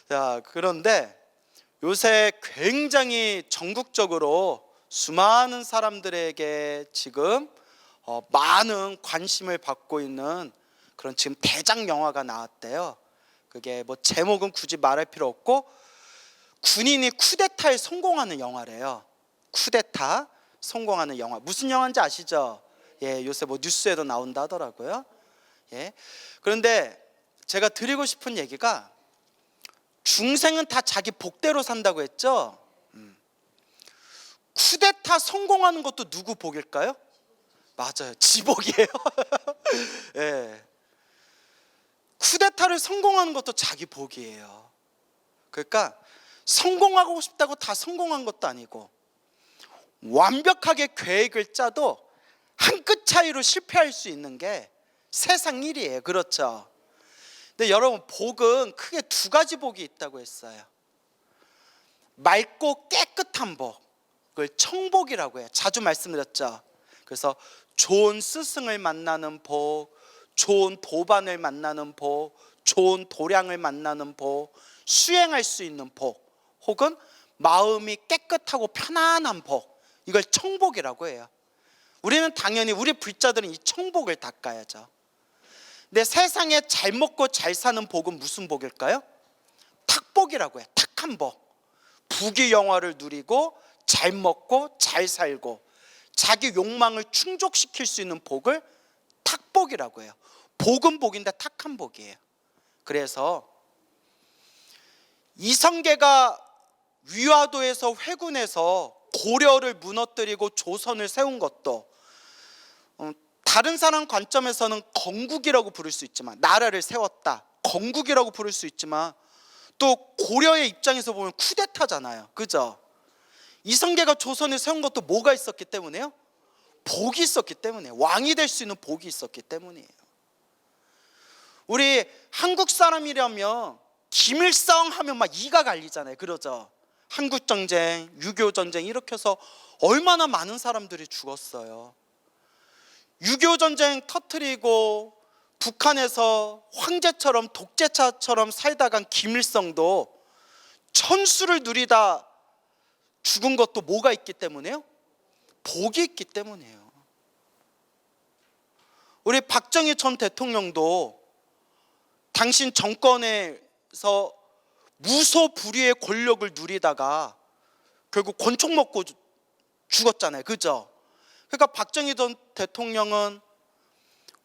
자, 그런데 요새 굉장히 전국적으로 수많은 사람들에게 지금 많은 관심을 받고 있는 그런 지금 대작 영화가 나왔대요. 그게 뭐 제목은 굳이 말할 필요 없고, 군인이 쿠데타에 성공하는 영화래요. 쿠데타 성공하는 영화. 무슨 영화인지 아시죠? 요새 뭐 뉴스에도 나온다 하더라고요. 그런데 제가 드리고 싶은 얘기가, 중생은 다 자기 복대로 산다고 했죠. 쿠데타 성공하는 것도 누구 복일까요? 맞아요, 지 복이에요. 쿠데타를 성공하는 것도 자기 복이에요. 그러니까 성공하고 싶다고 다 성공한 것도 아니고, 완벽하게 계획을 짜도 한 끗 차이로 실패할 수 있는 게 세상 일이에요. 그렇죠? 근데 여러분, 복은 크게 두 가지 복이 있다고 했어요. 맑고 깨끗한 복을 청복이라고 해요. 자주 말씀드렸죠. 그래서 좋은 스승을 만나는 복, 좋은 도반을 만나는 복, 좋은 도량을 만나는 복, 수행할 수 있는 복, 혹은 마음이 깨끗하고 편안한 복, 이걸 청복이라고 해요. 우리는 당연히 우리 불자들은 이 청복을 닦아야죠. 근데 세상에 잘 먹고 잘 사는 복은 무슨 복일까요? 탁복이라고 해요. 탁한 복. 부귀영화를 누리고 잘 먹고 잘 살고 자기 욕망을 충족시킬 수 있는 복을 탁복이라고 해요. 복은 복인데 탁한 복이에요. 그래서 이성계가 위화도에서 회군해서 고려를 무너뜨리고 조선을 세운 것도 다른 사람 관점에서는 건국이라고 부를 수 있지만, 나라를 세웠다, 건국이라고 부를 수 있지만, 또 고려의 입장에서 보면 쿠데타잖아요. 그죠? 이성계가 조선을 세운 것도 뭐가 있었기 때문에요? 복이 있었기 때문에, 왕이 될 수 있는 복이 있었기 때문이에요. 우리 한국 사람이라면 김일성 하면 막 이가 갈리잖아요. 그러죠? 한국전쟁, 6.25전쟁 이렇게 해서 얼마나 많은 사람들이 죽었어요. 6.25전쟁 터뜨리고 북한에서 황제처럼 독재자처럼 살다간 김일성도 천수를 누리다 죽은 것도 뭐가 있기 때문에요? 복이 있기 때문이에요. 우리 박정희 전 대통령도 당신 정권에서 무소불위의 권력을 누리다가 결국 권총 먹고 죽었잖아요. 그죠? 그러니까 박정희 전 대통령은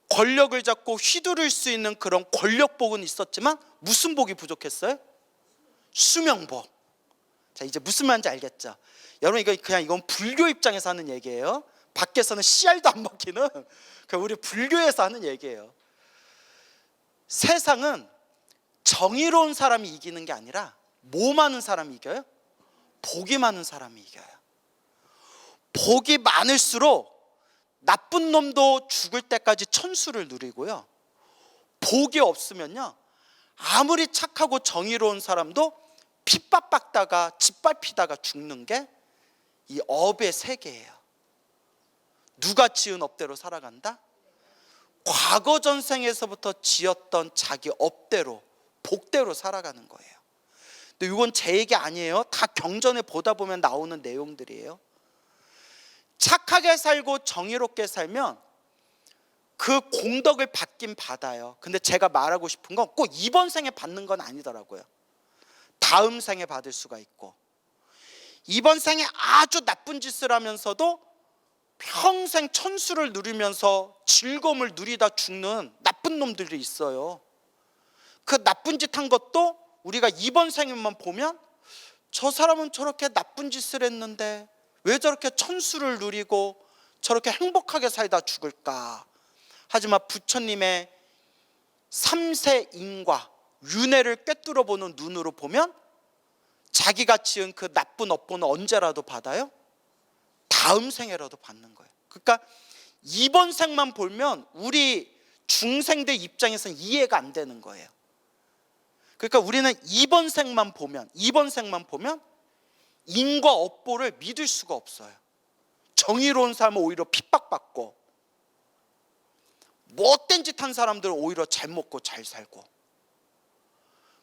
권력을 잡고 휘두를 수 있는 그런 권력복은 있었지만 무슨 복이 부족했어요? 수명복. 자, 이제 무슨 말인지 알겠죠? 여러분, 이건 불교 입장에서 하는 얘기예요. 밖에서는 씨알도 안 먹히는 우리 불교에서 하는 얘기예요. 세상은 정의로운 사람이 이기는 게 아니라 뭐 많은 사람이 이겨요? 복이 많은 사람이 이겨요. 복이 많을수록 나쁜 놈도 죽을 때까지 천수를 누리고요, 복이 없으면요 아무리 착하고 정의로운 사람도 핍박받다가 짓밟히다가 죽는 게 이 업의 세계예요. 누가 지은 업대로 살아간다? 과거 전생에서부터 지었던 자기 업대로, 복대로 살아가는 거예요. 근데 이건 제 얘기 아니에요. 다 경전에 보다 보면 나오는 내용들이에요. 착하게 살고 정의롭게 살면 그 공덕을 받긴 받아요. 근데 제가 말하고 싶은 건 꼭 이번 생에 받는 건 아니더라고요. 다음 생에 받을 수가 있고, 이번 생에 아주 나쁜 짓을 하면서도 평생 천수를 누리면서 즐거움을 누리다 죽는 나쁜 놈들이 있어요. 그 나쁜 짓 한 것도 우리가 이번 생에만 보면 저 사람은 저렇게 나쁜 짓을 했는데 왜 저렇게 천수를 누리고 저렇게 행복하게 살다 죽을까? 하지만 부처님의 삼세 인과 윤회를 꿰뚫어 보는 눈으로 보면 자기가 지은 그 나쁜 업보는 언제라도 받아요? 다음 생에라도 받는 거예요. 그러니까 이번 생만 보면 우리 중생들 입장에서는 이해가 안 되는 거예요. 그러니까 우리는 이번 생만 보면 인과 업보를 믿을 수가 없어요. 정의로운 사람은 오히려 핍박받고, 못된 짓 한 사람들은 오히려 잘 먹고 잘 살고.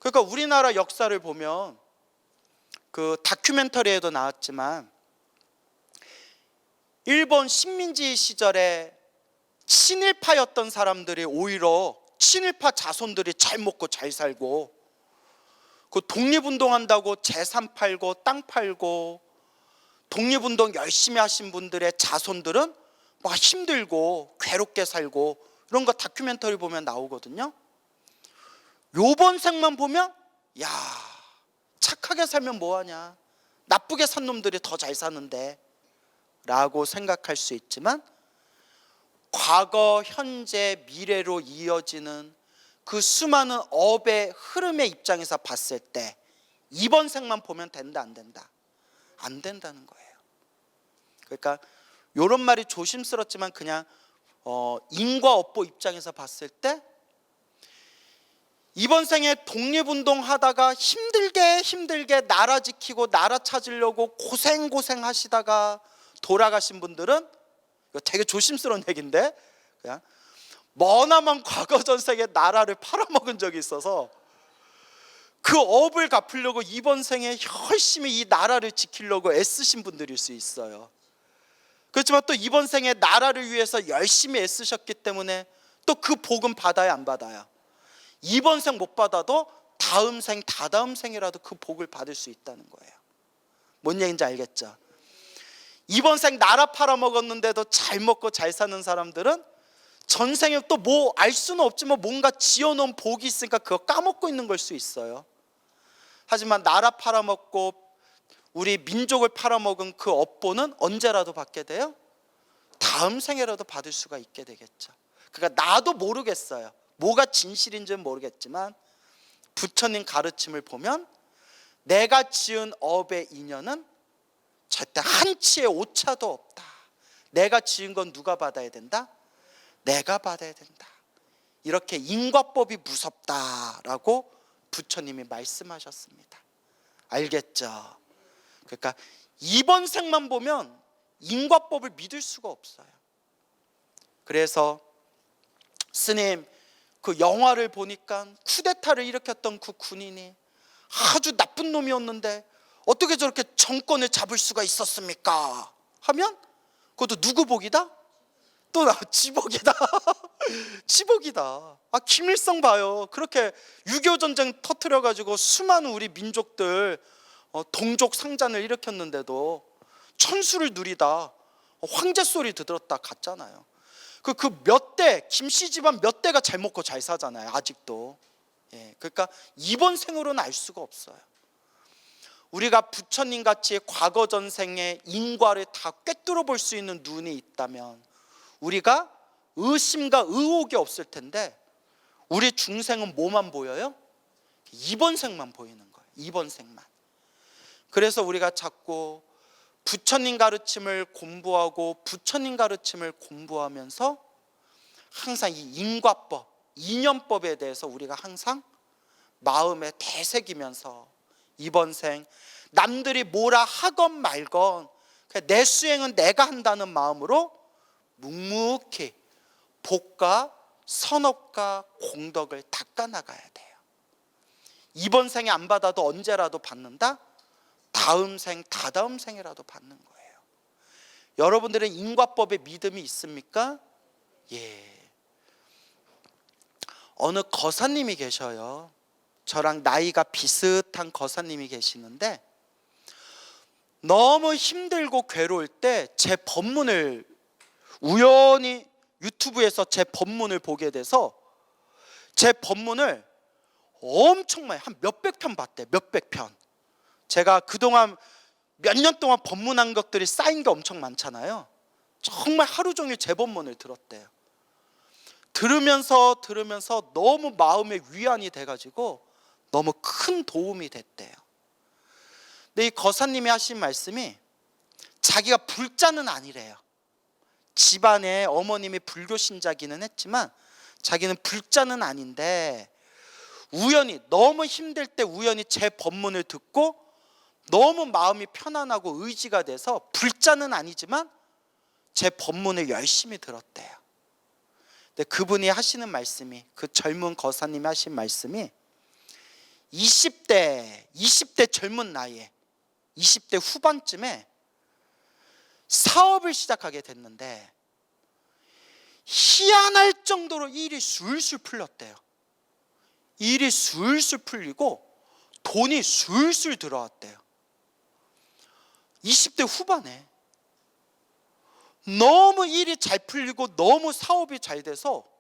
그러니까 우리나라 역사를 보면 그 다큐멘터리에도 나왔지만 일본 식민지 시절에 친일파였던 사람들이 오히려 친일파 자손들이 잘 먹고 잘 살고, 그 독립운동한다고 재산 팔고 땅 팔고 독립운동 열심히 하신 분들의 자손들은 막 힘들고 괴롭게 살고, 이런 거 다큐멘터리 보면 나오거든요. 요번 생만 보면 야, 착하게 살면 뭐하냐, 나쁘게 산 놈들이 더 잘 사는데 라고 생각할 수 있지만, 과거, 현재, 미래로 이어지는 그 수많은 업의 흐름의 입장에서 봤을 때 이번 생만 보면 된다 안 된다? 안 된다는 거예요. 그러니까 이런 말이 조심스럽지만 그냥 인과 업보 입장에서 봤을 때 이번 생에 독립운동 하다가 힘들게 나라 지키고 나라 찾으려고 고생 하시다가 돌아가신 분들은, 이거 되게 조심스러운 얘기인데, 그냥 머나먼 과거 전생에 나라를 팔아먹은 적이 있어서 그 업을 갚으려고 이번 생에 열심히 이 나라를 지키려고 애쓰신 분들일 수 있어요. 그렇지만 또 이번 생에 나라를 위해서 열심히 애쓰셨기 때문에 또 그 복은 받아야 안 받아요? 이번 생 못 받아도 다음 생, 다다음 생이라도 그 복을 받을 수 있다는 거예요. 뭔 얘기인지 알겠죠? 이번 생 나라 팔아먹었는데도 잘 먹고 잘 사는 사람들은 전생에 또 뭐 알 수는 없지만 뭔가 지어놓은 복이 있으니까 그거 까먹고 있는 걸 수 있어요. 하지만 나라 팔아먹고 우리 민족을 팔아먹은 그 업보는 언제라도 받게 돼요? 다음 생에라도 받을 수가 있게 되겠죠. 그러니까 나도 모르겠어요. 뭐가 진실인지는 모르겠지만 부처님 가르침을 보면 내가 지은 업의 인연은 절대 한치의 오차도 없다. 내가 지은 건 누가 받아야 된다? 내가 받아야 된다. 이렇게 인과법이 무섭다라고 부처님이 말씀하셨습니다. 알겠죠? 그러니까 이번 생만 보면 인과법을 믿을 수가 없어요. 그래서 스님, 그 영화를 보니까 쿠데타를 일으켰던 그 군인이 아주 나쁜 놈이었는데 어떻게 저렇게 정권을 잡을 수가 있었습니까? 하면 그것도 누구 복이다? 또 나 지복이다. 지복이다. 김일성 봐요. 그렇게 6.25 전쟁 터뜨려가지고 수많은 우리 민족들 동족 상잔을 일으켰는데도 천수를 누리다 황제 소리 들었다 갔잖아요. 그 몇 대, 김씨 집안 몇 대가 잘 먹고 잘 사잖아요, 아직도. 그러니까 이번 생으로는 알 수가 없어요. 우리가 부처님 같이 과거 전생의 인과를 다 꿰뚫어 볼 수 있는 눈이 있다면 우리가 의심과 의혹이 없을 텐데, 우리 중생은 뭐만 보여요? 이번 생만 보이는 거예요. 이번 생만. 그래서 우리가 자꾸 부처님 가르침을 공부하고 부처님 가르침을 공부하면서 항상 이 인과법, 인연법에 대해서 우리가 항상 마음에 되새기면서 이번 생 남들이 뭐라 하건 말건 내 수행은 내가 한다는 마음으로 묵묵히 복과 선업과 공덕을 닦아나가야 돼요. 이번 생에 안 받아도 언제라도 받는다? 다음 생, 다다음 생이라도 받는 거예요. 여러분들은 인과법에 믿음이 있습니까? 예. 어느 거사님이 계셔요. 저랑 나이가 비슷한 거사님이 계시는데, 너무 힘들고 괴로울 때 제 법문을 우연히 유튜브에서 제 법문을 보게 돼서 제 법문을 엄청 많이, 한 몇백 편 봤대. 몇백 편. 제가 그동안 몇 년 동안 법문한 것들이 쌓인 게 엄청 많잖아요. 정말 하루 종일 제 법문을 들었대요. 들으면서 너무 마음에 위안이 돼가지고 너무 큰 도움이 됐대요. 근데 이 거사님이 하신 말씀이, 자기가 불자는 아니래요. 집안에 어머님이 불교 신자기는 했지만 자기는 불자는 아닌데, 우연히 너무 힘들 때 우연히 제 법문을 듣고 너무 마음이 편안하고 의지가 돼서 불자는 아니지만 제 법문을 열심히 들었대요. 근데 그분이 하시는 말씀이, 그 젊은 거사님이 하신 말씀이, 20대 젊은 나이에 20대 후반쯤에 사업을 시작하게 됐는데 희한할 정도로 일이 술술 풀렸대요. 일이 술술 풀리고 돈이 술술 들어왔대요. 20대 후반에 너무 일이 잘 풀리고 너무 사업이 잘 돼서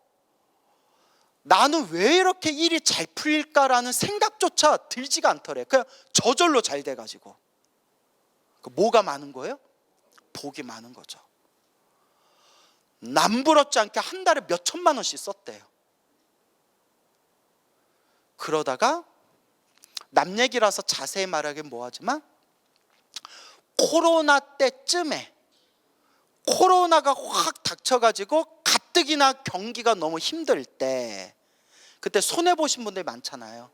나는 왜 이렇게 일이 잘 풀릴까라는 생각조차 들지가 않더래. 그냥 저절로 잘 돼가지고. 뭐가 많은 거예요? 복이 많은 거죠. 남부럽지 않게 한 달에 몇 천만 원씩 썼대요. 그러다가 남 얘기라서 자세히 말하긴 뭐하지만, 코로나 때쯤에 코로나가 확 닥쳐가지고 가뜩이나 경기가 너무 힘들 때, 그때 손해보신 분들이 많잖아요.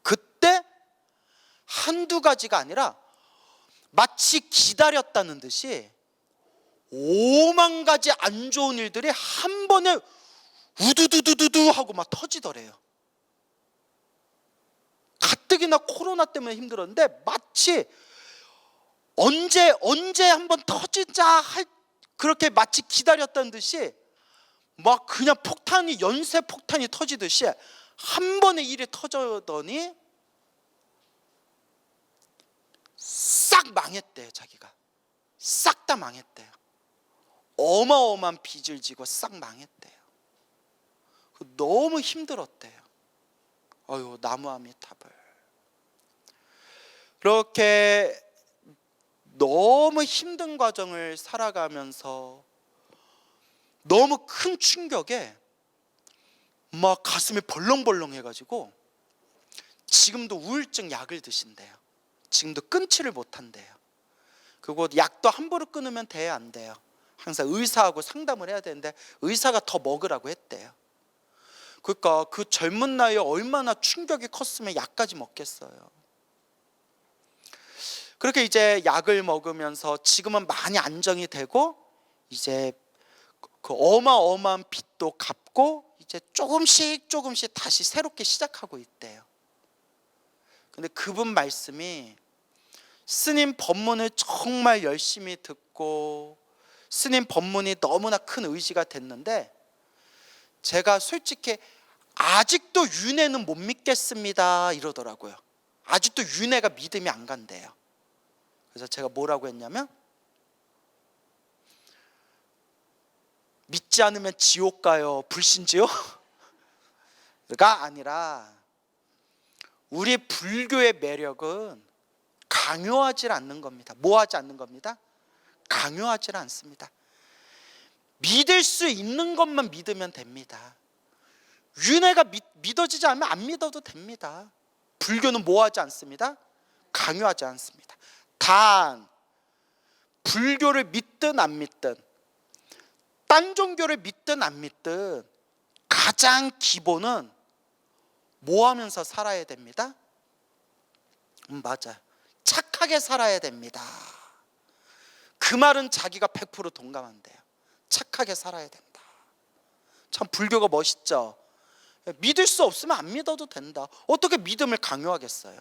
그때 한두 가지가 아니라 마치 기다렸다는 듯이 5만 가지 안 좋은 일들이 한 번에 우두두두두두 하고 막 터지더래요. 가뜩이나 코로나 때문에 힘들었는데 마치 언제 한번 터지자 할, 그렇게 마치 기다렸다는 듯이 막 그냥 폭탄이, 연쇄 폭탄이 터지듯이 한 번에 일이 터져더니 싹 망했대요. 자기가 싹 다 망했대요. 어마어마한 빚을 지고 싹 망했대요. 너무 힘들었대요. 어휴, 나무아미타불. 그렇게 너무 힘든 과정을 살아가면서 너무 큰 충격에 막 가슴이 벌렁벌렁 해가지고 지금도 우울증 약을 드신대요. 지금도 끊지를 못한대요. 그리고 약도 함부로 끊으면 돼야 안 돼요. 항상 의사하고 상담을 해야 되는데 의사가 더 먹으라고 했대요. 그러니까 그 젊은 나이에 얼마나 충격이 컸으면 약까지 먹겠어요. 그렇게 이제 약을 먹으면서 지금은 많이 안정이 되고 이제 그 어마어마한 빚도 갚고 이제 조금씩 다시 새롭게 시작하고 있대요. 근데 그분 말씀이, 스님 법문을 정말 열심히 듣고 스님 법문이 너무나 큰 의지가 됐는데 제가 솔직히 아직도 윤회는 못 믿겠습니다 이러더라고요. 아직도 윤회가 믿음이 안 간대요. 그래서 제가 뭐라고 했냐면, 믿지 않으면 지옥 가요, 불신지요? 가 아니라 우리 불교의 매력은 강요하지 않는 겁니다. 뭐 하지 않는 겁니다? 강요하지 않습니다. 믿을 수 있는 것만 믿으면 됩니다. 윤회가 믿어지지 않으면 안 믿어도 됩니다. 불교는 뭐 하지 않습니다? 강요하지 않습니다. 단 불교를 믿든 안 믿든 딴 종교를 믿든 안 믿든 가장 기본은 뭐 하면서 살아야 됩니다? 맞아요. 착하게 살아야 됩니다. 그 말은 자기가 100% 동감한대요. 착하게 살아야 된다. 참 불교가 멋있죠. 믿을 수 없으면 안 믿어도 된다. 어떻게 믿음을 강요하겠어요?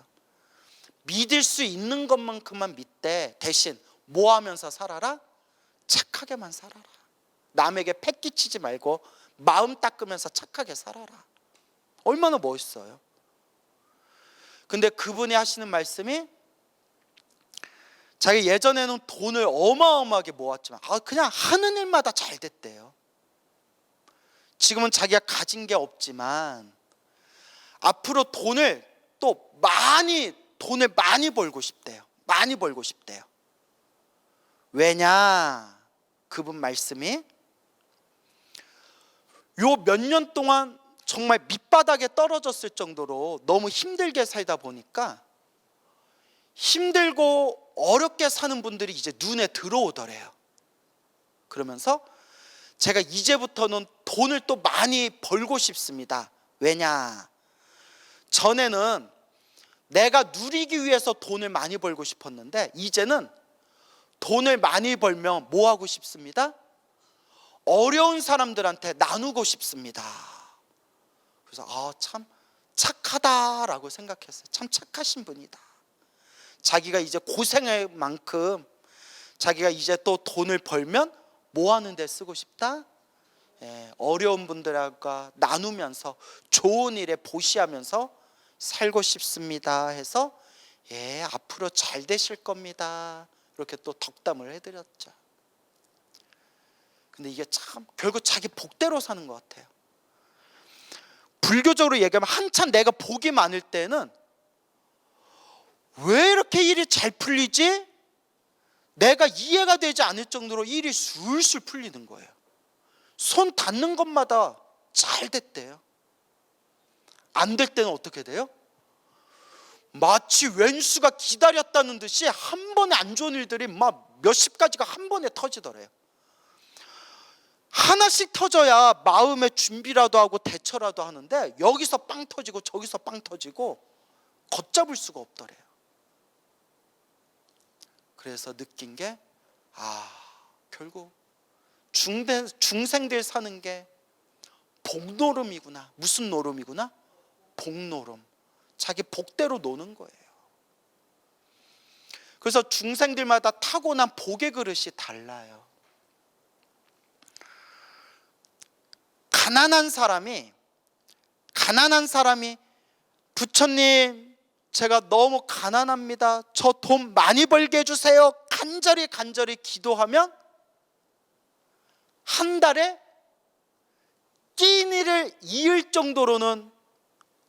믿을 수 있는 것만큼만 믿되 대신 뭐 하면서 살아라? 착하게만 살아라. 남에게 패 끼치지 말고 마음 닦으면서 착하게 살아라. 얼마나 멋있어요. 근데 그분이 하시는 말씀이, 자기 예전에는 돈을 어마어마하게 모았지만 그냥 하는 일마다 잘 됐대요. 지금은 자기가 가진 게 없지만 앞으로 돈을 많이 벌고 싶대요. 많이 벌고 싶대요. 왜냐? 그분 말씀이, 요 몇 년 동안 정말 밑바닥에 떨어졌을 정도로 너무 힘들게 살다 보니까 힘들고 어렵게 사는 분들이 이제 눈에 들어오더래요. 그러면서 제가 이제부터는 돈을 또 많이 벌고 싶습니다. 왜냐? 전에는 내가 누리기 위해서 돈을 많이 벌고 싶었는데 이제는 돈을 많이 벌면 뭐 하고 싶습니다? 어려운 사람들한테 나누고 싶습니다. 그래서 참 착하다라고 생각했어요. 참 착하신 분이다. 자기가 이제 고생할 만큼 자기가 이제 또 돈을 벌면 뭐 하는 데 쓰고 싶다? 어려운 분들과 나누면서 좋은 일에 보시하면서 살고 싶습니다 해서 앞으로 잘 되실 겁니다 이렇게 또 덕담을 해드렸죠. 근데 이게 참 결국 자기 복대로 사는 것 같아요. 불교적으로 얘기하면 한참 내가 복이 많을 때는 왜 이렇게 일이 잘 풀리지? 내가 이해가 되지 않을 정도로 일이 술술 풀리는 거예요. 손 닿는 것마다 잘 됐대요. 안 될 때는 어떻게 돼요? 마치 왼수가 기다렸다는 듯이 한 번에 안 좋은 일들이 막 몇십 가지가 한 번에 터지더래요. 하나씩 터져야 마음의 준비라도 하고 대처라도 하는데 여기서 빵 터지고 저기서 빵 터지고 걷잡을 수가 없더래요. 그래서 느낀 게 결국 중생들 사는 게 복노름이구나. 무슨 노름이구나? 복노름. 자기 복대로 노는 거예요. 그래서 중생들마다 타고난 복의 그릇이 달라요. 가난한 사람이 부처님 제가 너무 가난합니다. 저 돈 많이 벌게 해주세요. 간절히 기도하면 한 달에 끼니를 이을 정도로는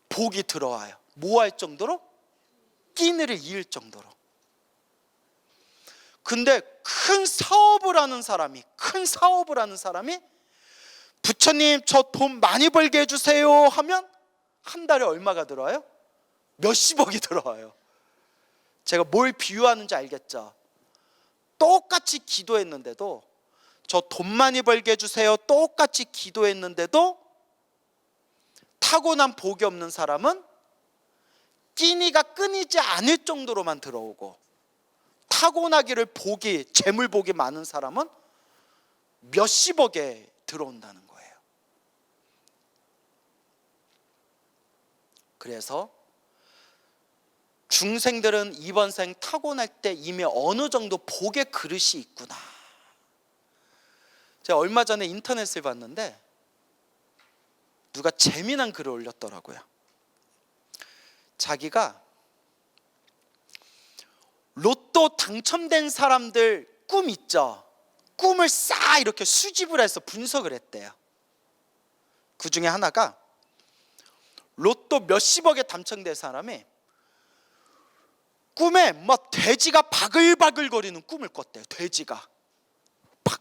복이 들어와요. 뭐 할 정도로? 끼니를 이을 정도로. 근데 큰 사업을 하는 사람이 부처님 저 돈 많이 벌게 해주세요 하면 한 달에 얼마가 들어와요? 몇십억이 들어와요. 제가 뭘 비유하는지 알겠죠? 똑같이 기도했는데도, 저 돈 많이 벌게 해주세요 똑같이 기도했는데도 타고난 복이 없는 사람은 끼니가 끊이지 않을 정도로만 들어오고, 타고나기를 재물복이 많은 사람은 몇십억에 들어온다는 거예요. 그래서 중생들은 이번 생 타고날 때 이미 어느 정도 복의 그릇이 있구나. 제가 얼마 전에 인터넷을 봤는데 누가 재미난 글을 올렸더라고요. 자기가 로또 당첨된 사람들 꿈 있죠? 꿈을 싹 이렇게 수집을 해서 분석을 했대요. 그 중에 하나가 로또 몇십억에 당첨된 사람이 꿈에 막 돼지가 바글바글 거리는 꿈을 꿨대요. 돼지가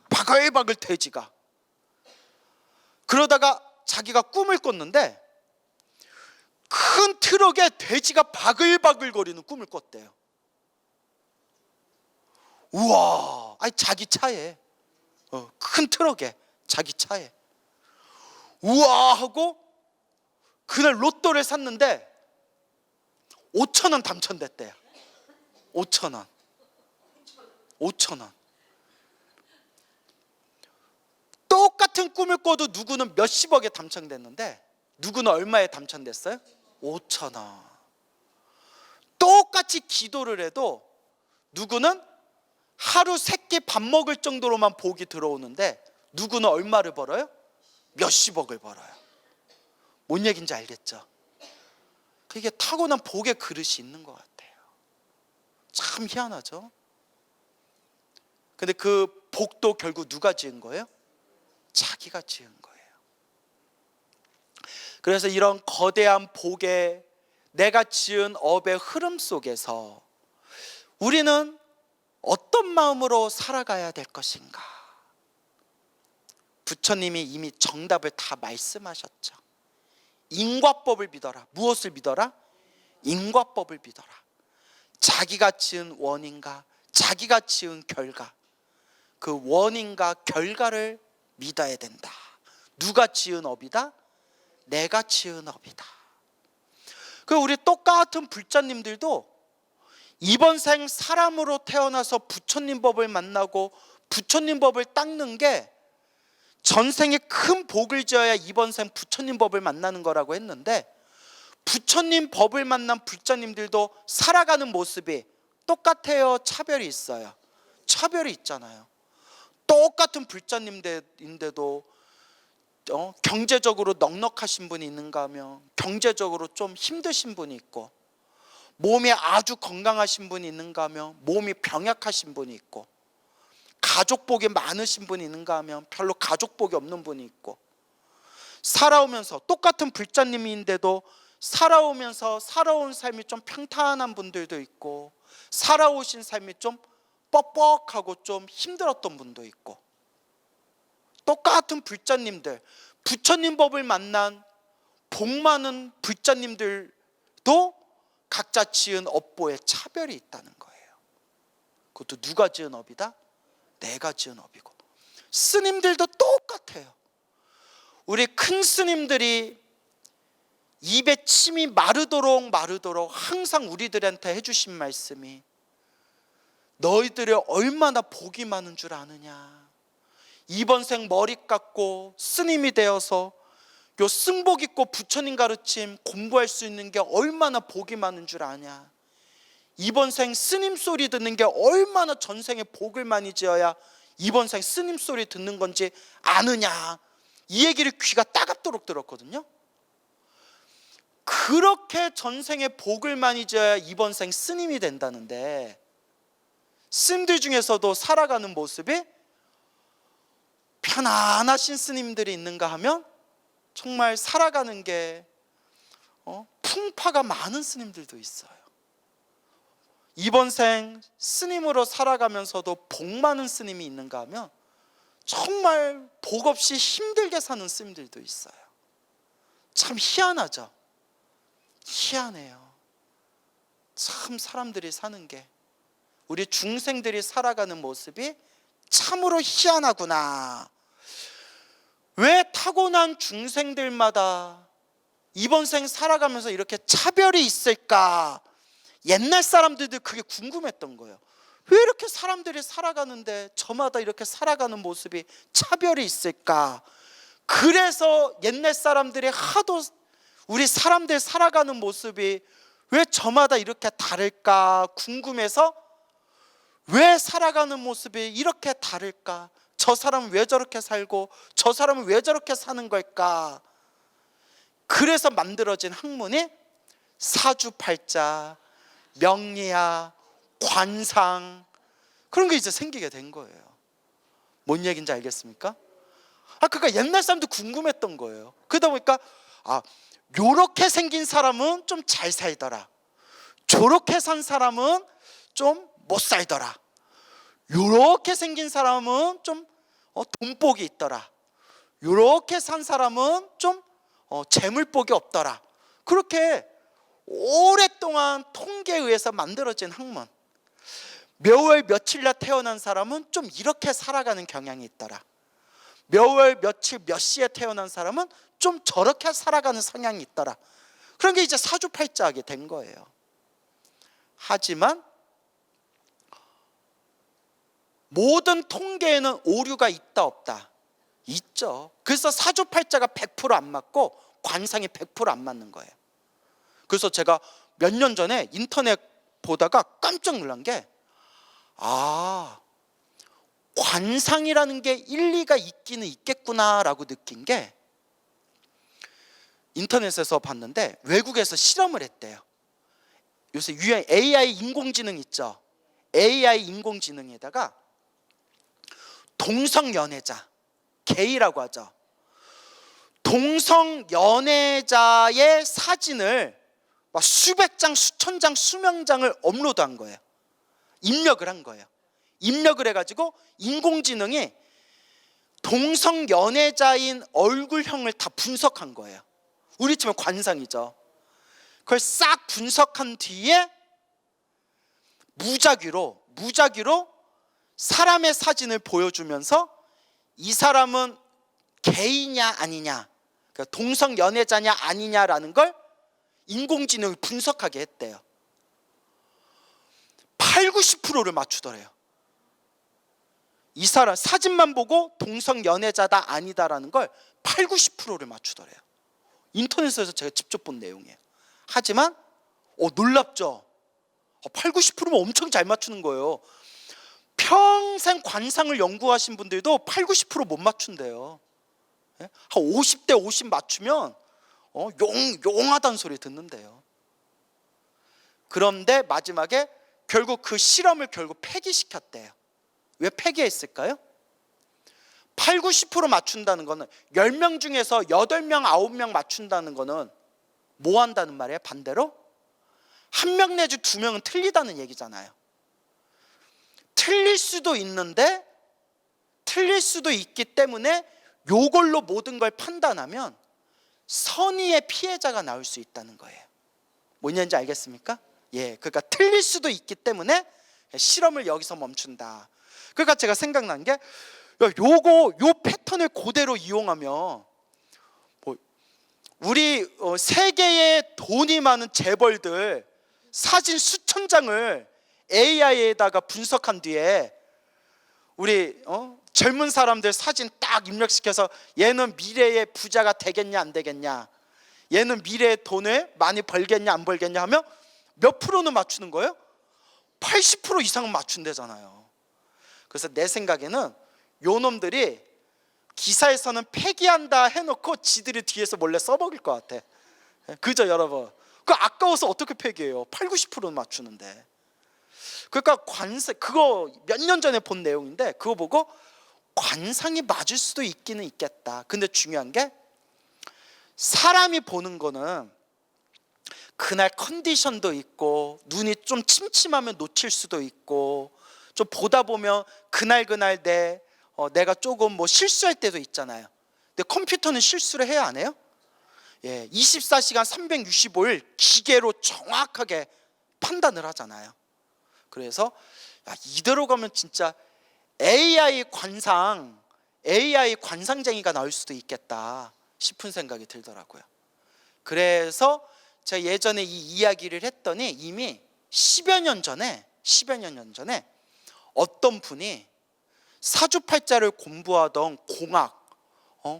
바글바글 돼지가. 그러다가 자기가 꿈을 꿨는데 큰 트럭에 돼지가 바글바글 거리는 꿈을 꿨대요. 우와, 아니 자기 차에 큰 트럭에 자기 차에 우와 하고 그날 로또를 샀는데 5천 원 당첨됐대요. 5천 원. 5천 원. 똑같은 꿈을 꿔도 누구는 몇십억에 당첨됐는데 누구는 얼마에 당첨됐어요? 5천 원. 똑같이 기도를 해도 누구는 하루 3끼 밥 먹을 정도로만 복이 들어오는데 누구는 얼마를 벌어요? 몇십억을 벌어요. 뭔 얘기인지 알겠죠? 그게 타고난 복의 그릇이 있는 것 같아요. 참 희한하죠? 근데 그 복도 결국 누가 지은 거예요? 자기가 지은 거예요. 그래서 이런 거대한 복에 내가 지은 업의 흐름 속에서 우리는 어떤 마음으로 살아가야 될 것인가? 부처님이 이미 정답을 다 말씀하셨죠. 인과법을 믿어라. 무엇을 믿어라? 인과법을 믿어라. 자기가 지은 원인과 자기가 지은 결과, 그 원인과 결과를 믿어야 된다. 누가 지은 업이다? 내가 지은 업이다. 그 우리 똑같은 불자님들도 이번 생 사람으로 태어나서 부처님 법을 만나고 부처님 법을 닦는 게 전생에 큰 복을 지어야 이번 생 부처님 법을 만나는 거라고 했는데, 부처님 법을 만난 불자님들도 살아가는 모습이 똑같아요? 차별이 있어요? 차별이 있잖아요. 똑같은 불자님인데도 경제적으로 넉넉하신 분이 있는가 하면 경제적으로 좀 힘드신 분이 있고, 몸이 아주 건강하신 분이 있는가 하면 몸이 병약하신 분이 있고, 가족복이 많으신 분이 있는가 하면 별로 가족복이 없는 분이 있고, 살아오면서 똑같은 불자님인데도 살아오면서 살아온 삶이 좀 평탄한 분들도 있고, 살아오신 삶이 좀 뻑뻑하고 좀 힘들었던 분도 있고, 똑같은 불자님들, 부처님 법을 만난 복 많은 불자님들도 각자 지은 업보에 차별이 있다는 거예요. 그것도 누가 지은 업이다? 내가 지은 업이고. 스님들도 똑같아요. 우리 큰 스님들이 입에 침이 마르도록 항상 우리들한테 해주신 말씀이, 너희들이 얼마나 복이 많은 줄 아느냐. 이번 생 머리 깎고 스님이 되어서 요 승복 입고 부처님 가르침 공부할 수 있는 게 얼마나 복이 많은 줄 아냐. 이번 생 스님 소리 듣는 게 얼마나 전생에 복을 많이 지어야 이번 생 스님 소리 듣는 건지 아느냐. 이 얘기를 귀가 따갑도록 들었거든요. 그렇게 전생에 복을 많이 지어야 이번 생 스님이 된다는데, 스님들 중에서도 살아가는 모습이 편안하신 스님들이 있는가 하면 정말 살아가는 게 풍파가 많은 스님들도 있어요. 이번 생 스님으로 살아가면서도 복 많은 스님이 있는가 하면 정말 복 없이 힘들게 사는 스님들도 있어요. 참 희한하죠. 희한해요. 참 사람들이 사는 게, 우리 중생들이 살아가는 모습이 참으로 희한하구나. 왜 타고난 중생들마다 이번 생 살아가면서 이렇게 차별이 있을까? 옛날 사람들도 그게 궁금했던 거예요. 왜 이렇게 사람들이 살아가는데 저마다 이렇게 살아가는 모습이 차별이 있을까? 그래서 옛날 사람들이 하도 우리 사람들 살아가는 모습이 왜 저마다 이렇게 다를까 궁금해서, 왜 살아가는 모습이 이렇게 다를까 저 사람은 왜 저렇게 살고 저 사람은 왜 저렇게 사는 걸까? 그래서 만들어진 학문이 사주팔자, 명리학, 관상, 그런 게 이제 생기게 된 거예요. 뭔 얘기인지 알겠습니까? 그러니까 옛날 사람도 궁금했던 거예요. 그러다 보니까 요렇게 생긴 사람은 좀 잘 살더라, 저렇게 산 사람은 좀 못 살더라, 요렇게 생긴 사람은 좀 돈복이 있더라, 요렇게 산 사람은 좀 재물복이 없더라. 그렇게 오랫동안 통계에 의해서 만들어진 학문. 몇 월 며칠 날 태어난 사람은 좀 이렇게 살아가는 경향이 있더라, 몇 월 며칠 몇 시에 태어난 사람은 좀 저렇게 살아가는 성향이 있더라. 그런 게 이제 사주팔자하게 된 거예요. 하지만 모든 통계에는 오류가 있다 없다? 있죠. 그래서 사주팔자가 100% 안 맞고 관상이 100% 안 맞는 거예요. 그래서 제가 몇 년 전에 인터넷 보다가 깜짝 놀란 게 관상이라는 게 일리가 있기는 있겠구나라고 느낀 게, 인터넷에서 봤는데 외국에서 실험을 했대요. 요새 유행 AI 인공지능 있죠. AI 인공지능에다가 동성연애자, 게이라고 하죠. 동성연애자의 사진을 막 수백 장, 수천 장, 수명 장을 업로드한 거예요. 입력을 한 거예요. 입력을 해가지고 인공지능이 동성연애자인 얼굴형을 다 분석한 거예요. 우리 치면 관상이죠. 그걸 싹 분석한 뒤에 무작위로 사람의 사진을 보여주면서 이 사람은 게이냐 아니냐, 그러니까 동성연애자냐 아니냐라는 걸 인공지능이 분석하게 했대요. 80~90%를 맞추더래요. 이 사람 사진만 보고 동성연애자다 아니다라는 걸 80~90%를 맞추더래요. 인터넷에서 제가 직접 본 내용이에요. 하지만 놀랍죠. 80~90%면 엄청 잘 맞추는 거예요. 평생 관상을 연구하신 분들도 80~90% 못 맞춘대요. 한 50대 50 맞추면 용하다는 소리 듣는데요. 그런데 마지막에 결국 그 실험을 폐기시켰대요. 왜 폐기했을까요? 80~90% 맞춘다는 거는 10명 중에서 8명, 9명 맞춘다는 거는 뭐 한다는 말이에요? 반대로 1명 내지 2명은 틀리다는 얘기잖아요. 틀릴 수도 있는데, 틀릴 수도 있기 때문에 요걸로 모든 걸 판단하면 선의의 피해자가 나올 수 있다는 거예요. 뭐냐는지 알겠습니까? 그러니까 틀릴 수도 있기 때문에 실험을 여기서 멈춘다. 그러니까 제가 생각난 게, 요 패턴을 그대로 이용하면 우리 세계의 돈이 많은 재벌들 사진 수천 장을 AI에다가 분석한 뒤에 우리 젊은 사람들 사진 딱 입력시켜서 얘는 미래의 부자가 되겠냐 안 되겠냐, 얘는 미래의 돈을 많이 벌겠냐 안 벌겠냐 하면 몇 프로는 맞추는 거예요? 80% 이상은 맞춘대잖아요. 그래서 내 생각에는 요 놈들이 기사에서는 폐기한다 해놓고 지들이 뒤에서 몰래 써먹을 것 같아. 그죠 여러분? 그 아까워서 어떻게 폐기해요? 80~90%는 맞추는데. 그러니까 관상, 그거 몇 년 전에 본 내용인데 그거 보고 관상이 맞을 수도 있기는 있겠다. 근데 중요한 게, 사람이 보는 거는 그날 컨디션도 있고, 눈이 좀 침침하면 놓칠 수도 있고, 좀 보다 보면 그날 내가 조금 실수할 때도 있잖아요. 근데 컴퓨터는 실수를 해야 안 해요? 24시간 365일 기계로 정확하게 판단을 하잖아요. 그래서 이대로 가면 진짜 AI 관상쟁이가 나올 수도 있겠다 싶은 생각이 들더라고요. 그래서 제가 예전에 이 이야기를 했더니 이미 10여 년 전에 어떤 분이 사주팔자를 공부하던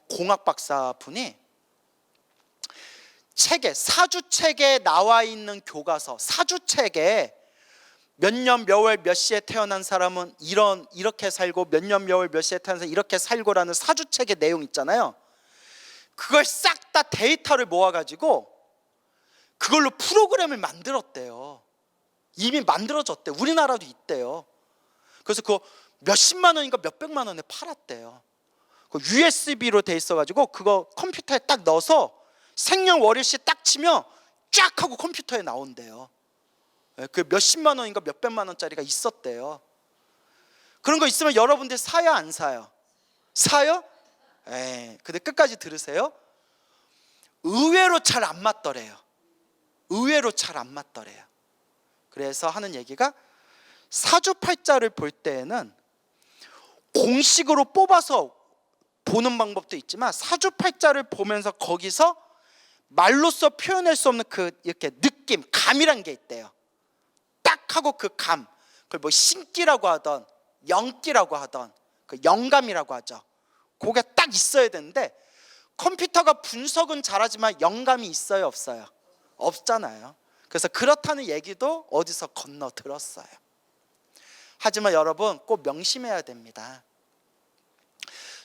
공학 박사분이 사주책에 나와 있는 교과서, 사주책에 몇 년 몇 월 몇 시에 태어난 사람은 이렇게 살고 몇 년 몇 월 몇 시에 태어난 사람은 이렇게 살고라는 사주책의 내용 있잖아요. 그걸 싹 다 데이터를 모아가지고 그걸로 프로그램을 만들었대요. 이미 만들어졌대. 우리나라도 있대요. 그래서 그거 몇십만 원인가 몇백만 원에 팔았대요. USB로 돼 있어가지고 그거 컴퓨터에 딱 넣어서 생년월일시 딱 치면 쫙 하고 컴퓨터에 나온대요. 그 몇십만 원인가 몇백만 원짜리가 있었대요. 그런 거 있으면 여러분들 사요 안 사요? 사요? 근데 끝까지 들으세요. 의외로 잘 안 맞더래요. 의외로 잘 안 맞더래요. 그래서 하는 얘기가 사주팔자를 볼 때에는 공식으로 뽑아서 보는 방법도 있지만 사주팔자를 보면서 거기서 말로써 표현할 수 없는 그 이렇게 느낌, 감이란 게 있대요. 딱 하고 그 감, 그걸 뭐 신기라고 하던 영기라고 하던 그 영감이라고 하죠. 그게 딱 있어야 되는데 컴퓨터가 분석은 잘하지만 영감이 있어요, 없어요? 없잖아요. 그래서 그렇다는 얘기도 어디서 건너 들었어요. 하지만 여러분 꼭 명심해야 됩니다.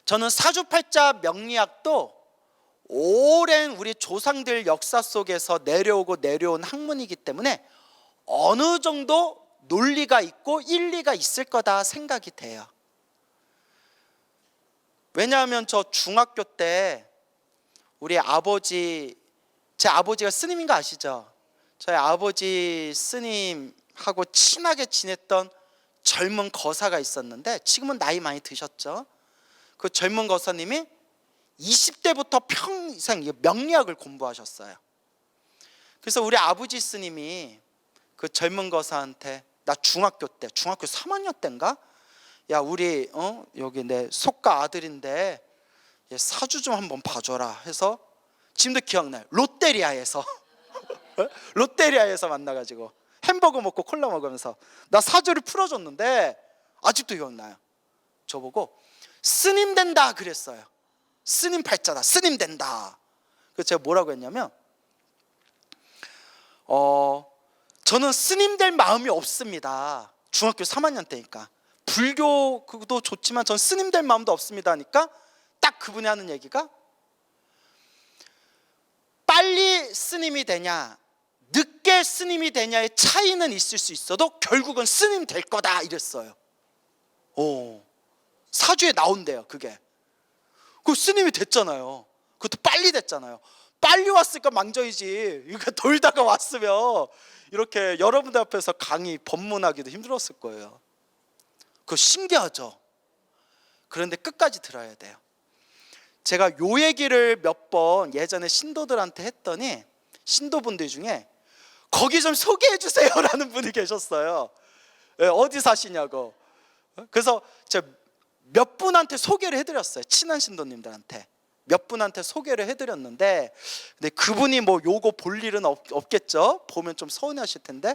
저는 사주팔자 명리학도 오랜 우리 조상들 역사 속에서 내려온 학문이기 때문에 어느 정도 논리가 있고 일리가 있을 거다 생각이 돼요. 왜냐하면 저 중학교 때 우리 아버지, 제 아버지가 스님인 거 아시죠? 저희 아버지 스님하고 친하게 지냈던 젊은 거사가 있었는데 지금은 나이 많이 드셨죠. 그 젊은 거사님이 20대부터 평생 명리학을 공부하셨어요. 그래서 우리 아버지 스님이 그 젊은 거사한테, 나 중학교 3학년 때인가? 야, 우리 여기 내 속가 아들인데 사주 좀 한번 봐줘라 해서, 지금도 기억나요. 롯데리아에서 롯데리아에서 만나가지고 햄버거 먹고 콜라 먹으면서 나 사주를 풀어줬는데 아직도 기억나요. 저보고 스님 된다 그랬어요. 스님 팔자다, 스님 된다. 그래서 제가 뭐라고 했냐면 저는 스님 될 마음이 없습니다. 중학교 3학년 때니까. 불교도 좋지만 전 스님 될 마음도 없습니다 하니까 딱 그분이 하는 얘기가, 빨리 스님이 되냐 늦게 스님이 되냐의 차이는 있을 수 있어도 결국은 스님 될 거다 이랬어요. 사주에 나온대요. 그게 그 스님이 됐잖아요. 그것도 빨리 됐잖아요. 빨리 왔으니까 망정이지. 이거 돌다가 왔으면 이렇게 여러분들 앞에서 강의 법문하기도 힘들었을 거예요. 그거 신기하죠. 그런데 끝까지 들어야 돼요. 제가 요 얘기를 몇 번 예전에 신도들한테 했더니 신도분들 중에 거기 좀 소개해 주세요 라는 분이 계셨어요. 어디 사시냐고. 그래서 제가 몇 분한테 소개를 해드렸어요. 친한 신도님들한테 몇 분한테 소개를 해드렸는데, 근데 그분이 뭐 요거 볼 일은 없겠죠. 보면 좀 서운해하실 텐데,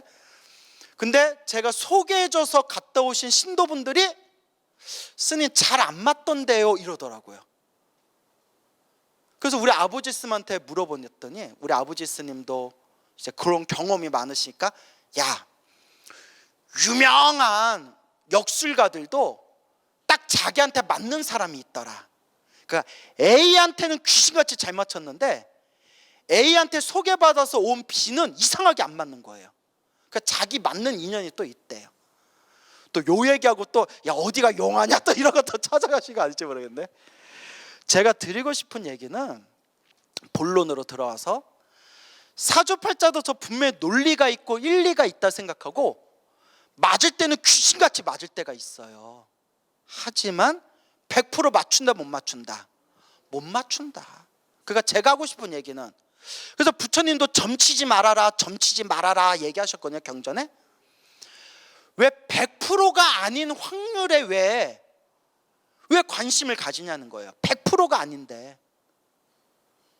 근데 제가 소개해줘서 갔다 오신 신도분들이 스님 잘 안 맞던데요 이러더라고요. 그래서 우리 아버지 스님한테 물어보냈더니 우리 아버지 스님도 이제 그런 경험이 많으시니까, 야, 유명한 역술가들도 딱 자기한테 맞는 사람이 있더라. 그러니까 A한테는 귀신같이 잘 맞췄는데 A한테 소개받아서 온 B는 이상하게 안 맞는 거예요. 그러니까 자기 맞는 인연이 또 있대요. 또 요 얘기하고 또 야 어디가 용하냐 또 이런 거 더 찾아가시고 알지 모르겠네. 제가 드리고 싶은 얘기는 본론으로 들어와서, 사주팔자도 저 분명히 논리가 있고 일리가 있다 생각하고 맞을 때는 귀신같이 맞을 때가 있어요. 하지만 100% 맞춘다 못 맞춘다? 못 맞춘다. 그러니까 제가 하고 싶은 얘기는, 그래서 부처님도 점치지 말아라 얘기하셨거든요. 경전에. 왜 100%가 아닌 확률에 왜 관심을 가지냐는 거예요. 100%가 아닌데.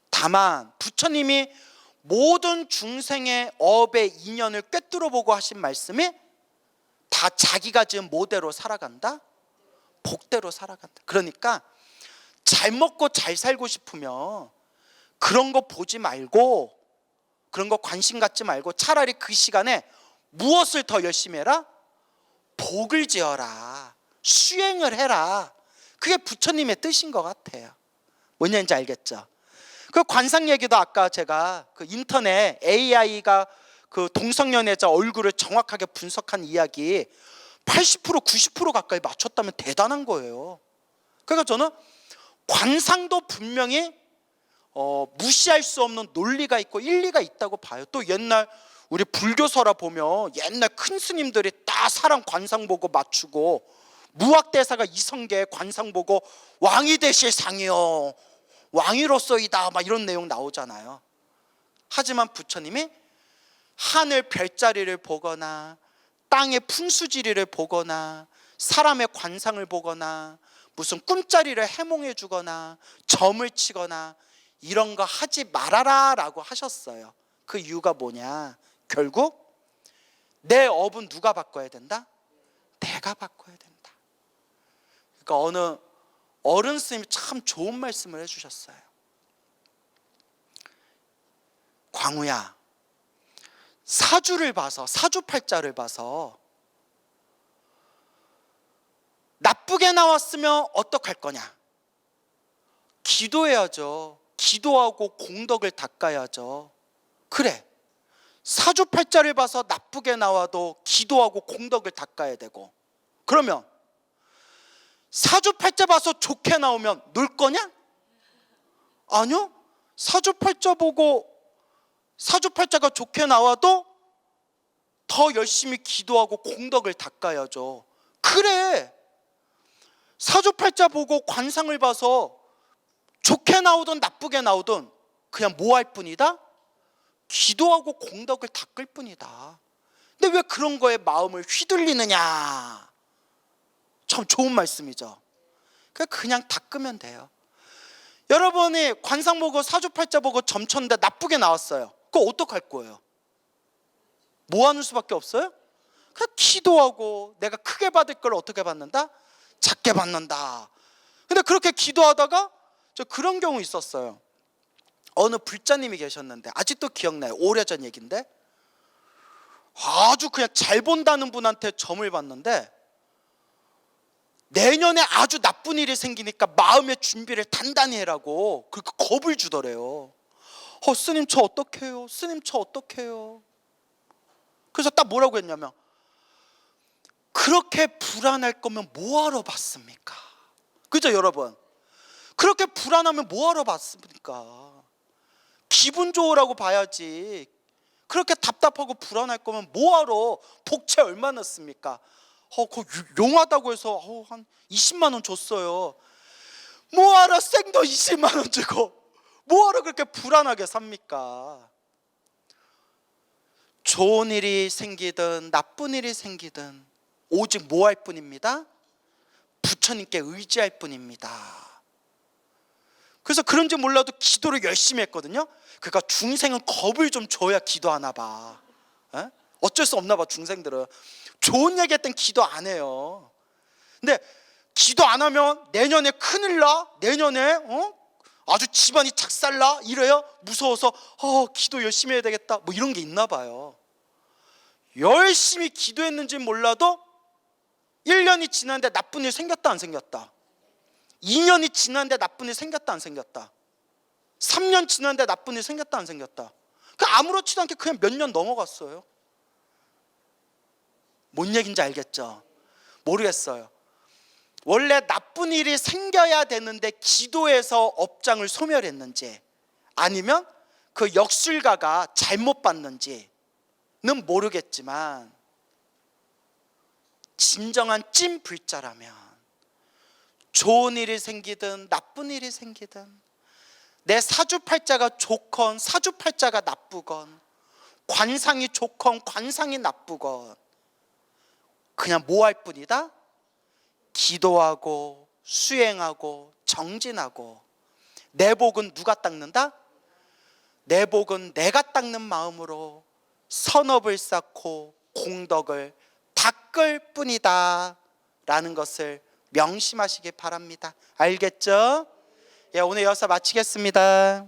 다만 부처님이 모든 중생의 업의 인연을 꿰뚫어 보고 하신 말씀이 다 자기가 지은 모대로 살아간다? 복대로 살아간다. 그러니까 잘 먹고 잘 살고 싶으면 그런 거 보지 말고, 그런 거 관심 갖지 말고 차라리 그 시간에 무엇을 더 열심히 해라? 복을 지어라, 수행을 해라. 그게 부처님의 뜻인 것 같아요. 뭔 얘기인지 알겠죠? 그 관상 얘기도 아까 제가 그 인터넷 AI가 그 동성연애자 얼굴을 정확하게 분석한 이야기 80% 90% 가까이 맞췄다면 대단한 거예요. 그러니까 저는 관상도 분명히 무시할 수 없는 논리가 있고 일리가 있다고 봐요. 또 옛날 우리 불교설화 보면 옛날 큰 스님들이 다 사람 관상 보고 맞추고, 무학대사가 이성계 관상 보고 왕이 되실 상이요, 왕이로서이다, 막 이런 내용 나오잖아요. 하지만 부처님이 하늘 별자리를 보거나 땅의 풍수지리를 보거나 사람의 관상을 보거나 무슨 꿈자리를 해몽해 주거나 점을 치거나 이런 거 하지 말아라 라고 하셨어요. 그 이유가 뭐냐? 결국 내 업은 누가 바꿔야 된다? 내가 바꿔야 된다. 그러니까 어느 어른 스님이 참 좋은 말씀을 해주셨어요. 광우야, 사주를 봐서, 사주팔자를 봐서 나쁘게 나왔으면 어떡할 거냐? 기도해야죠. 기도하고 공덕을 닦아야죠. 그래, 사주팔자를 봐서 나쁘게 나와도 기도하고 공덕을 닦아야 되고, 그러면 사주팔자 봐서 좋게 나오면 놀 거냐? 아니요. 사주팔자 보고 사주팔자가 좋게 나와도 더 열심히 기도하고 공덕을 닦아야죠. 그래, 사주팔자 보고 관상을 봐서 좋게 나오든 나쁘게 나오든 그냥 뭐 할 뿐이다? 기도하고 공덕을 닦을 뿐이다. 근데 왜 그런 거에 마음을 휘둘리느냐? 참 좋은 말씀이죠. 그냥 닦으면 돼요. 여러분이 관상 보고 사주팔자 보고 점 쳤는데 나쁘게 나왔어요. 그거 어떡할 거예요? 뭐 하는 수밖에 없어요? 그냥 기도하고 내가 크게 받을 걸 어떻게 받는다? 작게 받는다. 근데 그렇게 기도하다가 저 그런 경우 있었어요. 어느 불자님이 계셨는데 아직도 기억나요. 오래전 얘기인데 아주 그냥 잘 본다는 분한테 점을 봤는데 내년에 아주 나쁜 일이 생기니까 마음의 준비를 단단히 해라고 그렇게 겁을 주더래요. 스님 저 어떡해요? 스님 저 어떡해요? 그래서 딱 뭐라고 했냐면, 그렇게 불안할 거면 뭐하러 봤습니까? 그죠 여러분? 그렇게 불안하면 뭐하러 봤습니까? 기분 좋으라고 봐야지. 그렇게 답답하고 불안할 거면 뭐하러 복채 얼마 넣습니까? 그거 용하다고 해서 한 20만 원 줬어요. 뭐하러 생돈 20만 원 주고 뭐하러 그렇게 불안하게 삽니까? 좋은 일이 생기든 나쁜 일이 생기든 오직 뭐 할 뿐입니다? 부처님께 의지할 뿐입니다. 그래서 그런지 몰라도 기도를 열심히 했거든요. 그러니까 중생은 겁을 좀 줘야 기도하나 봐. 어쩔 수 없나 봐. 중생들은 좋은 얘기 할 땐 기도 안 해요. 근데 기도 안 하면 내년에 큰일 나? 내년에 아주 집안이 작살나? 이래요? 무서워서 기도 열심히 해야 되겠다 뭐 이런 게 있나 봐요. 열심히 기도했는지 몰라도 1년이 지났는데 나쁜 일 생겼다 안 생겼다? 2년이 지났는데 나쁜 일 생겼다 안 생겼다? 3년 지났는데 나쁜 일 생겼다 안 생겼다? 아무렇지도 않게 그냥 몇 년 넘어갔어요. 뭔 얘기인지 알겠죠? 모르겠어요. 원래 나쁜 일이 생겨야 되는데 기도해서 업장을 소멸했는지 아니면 그 역술가가 잘못 봤는지는 모르겠지만 진정한 찐 불자라면 좋은 일이 생기든 나쁜 일이 생기든 내 사주팔자가 좋건 사주팔자가 나쁘건 관상이 좋건 관상이 나쁘건 그냥 뭐 할 뿐이다? 기도하고 수행하고 정진하고 내 복은 누가 닦는다? 내 복은 내가 닦는 마음으로 선업을 쌓고 공덕을 닦을 뿐이다 라는 것을 명심하시기 바랍니다. 알겠죠? 오늘 여기서 마치겠습니다.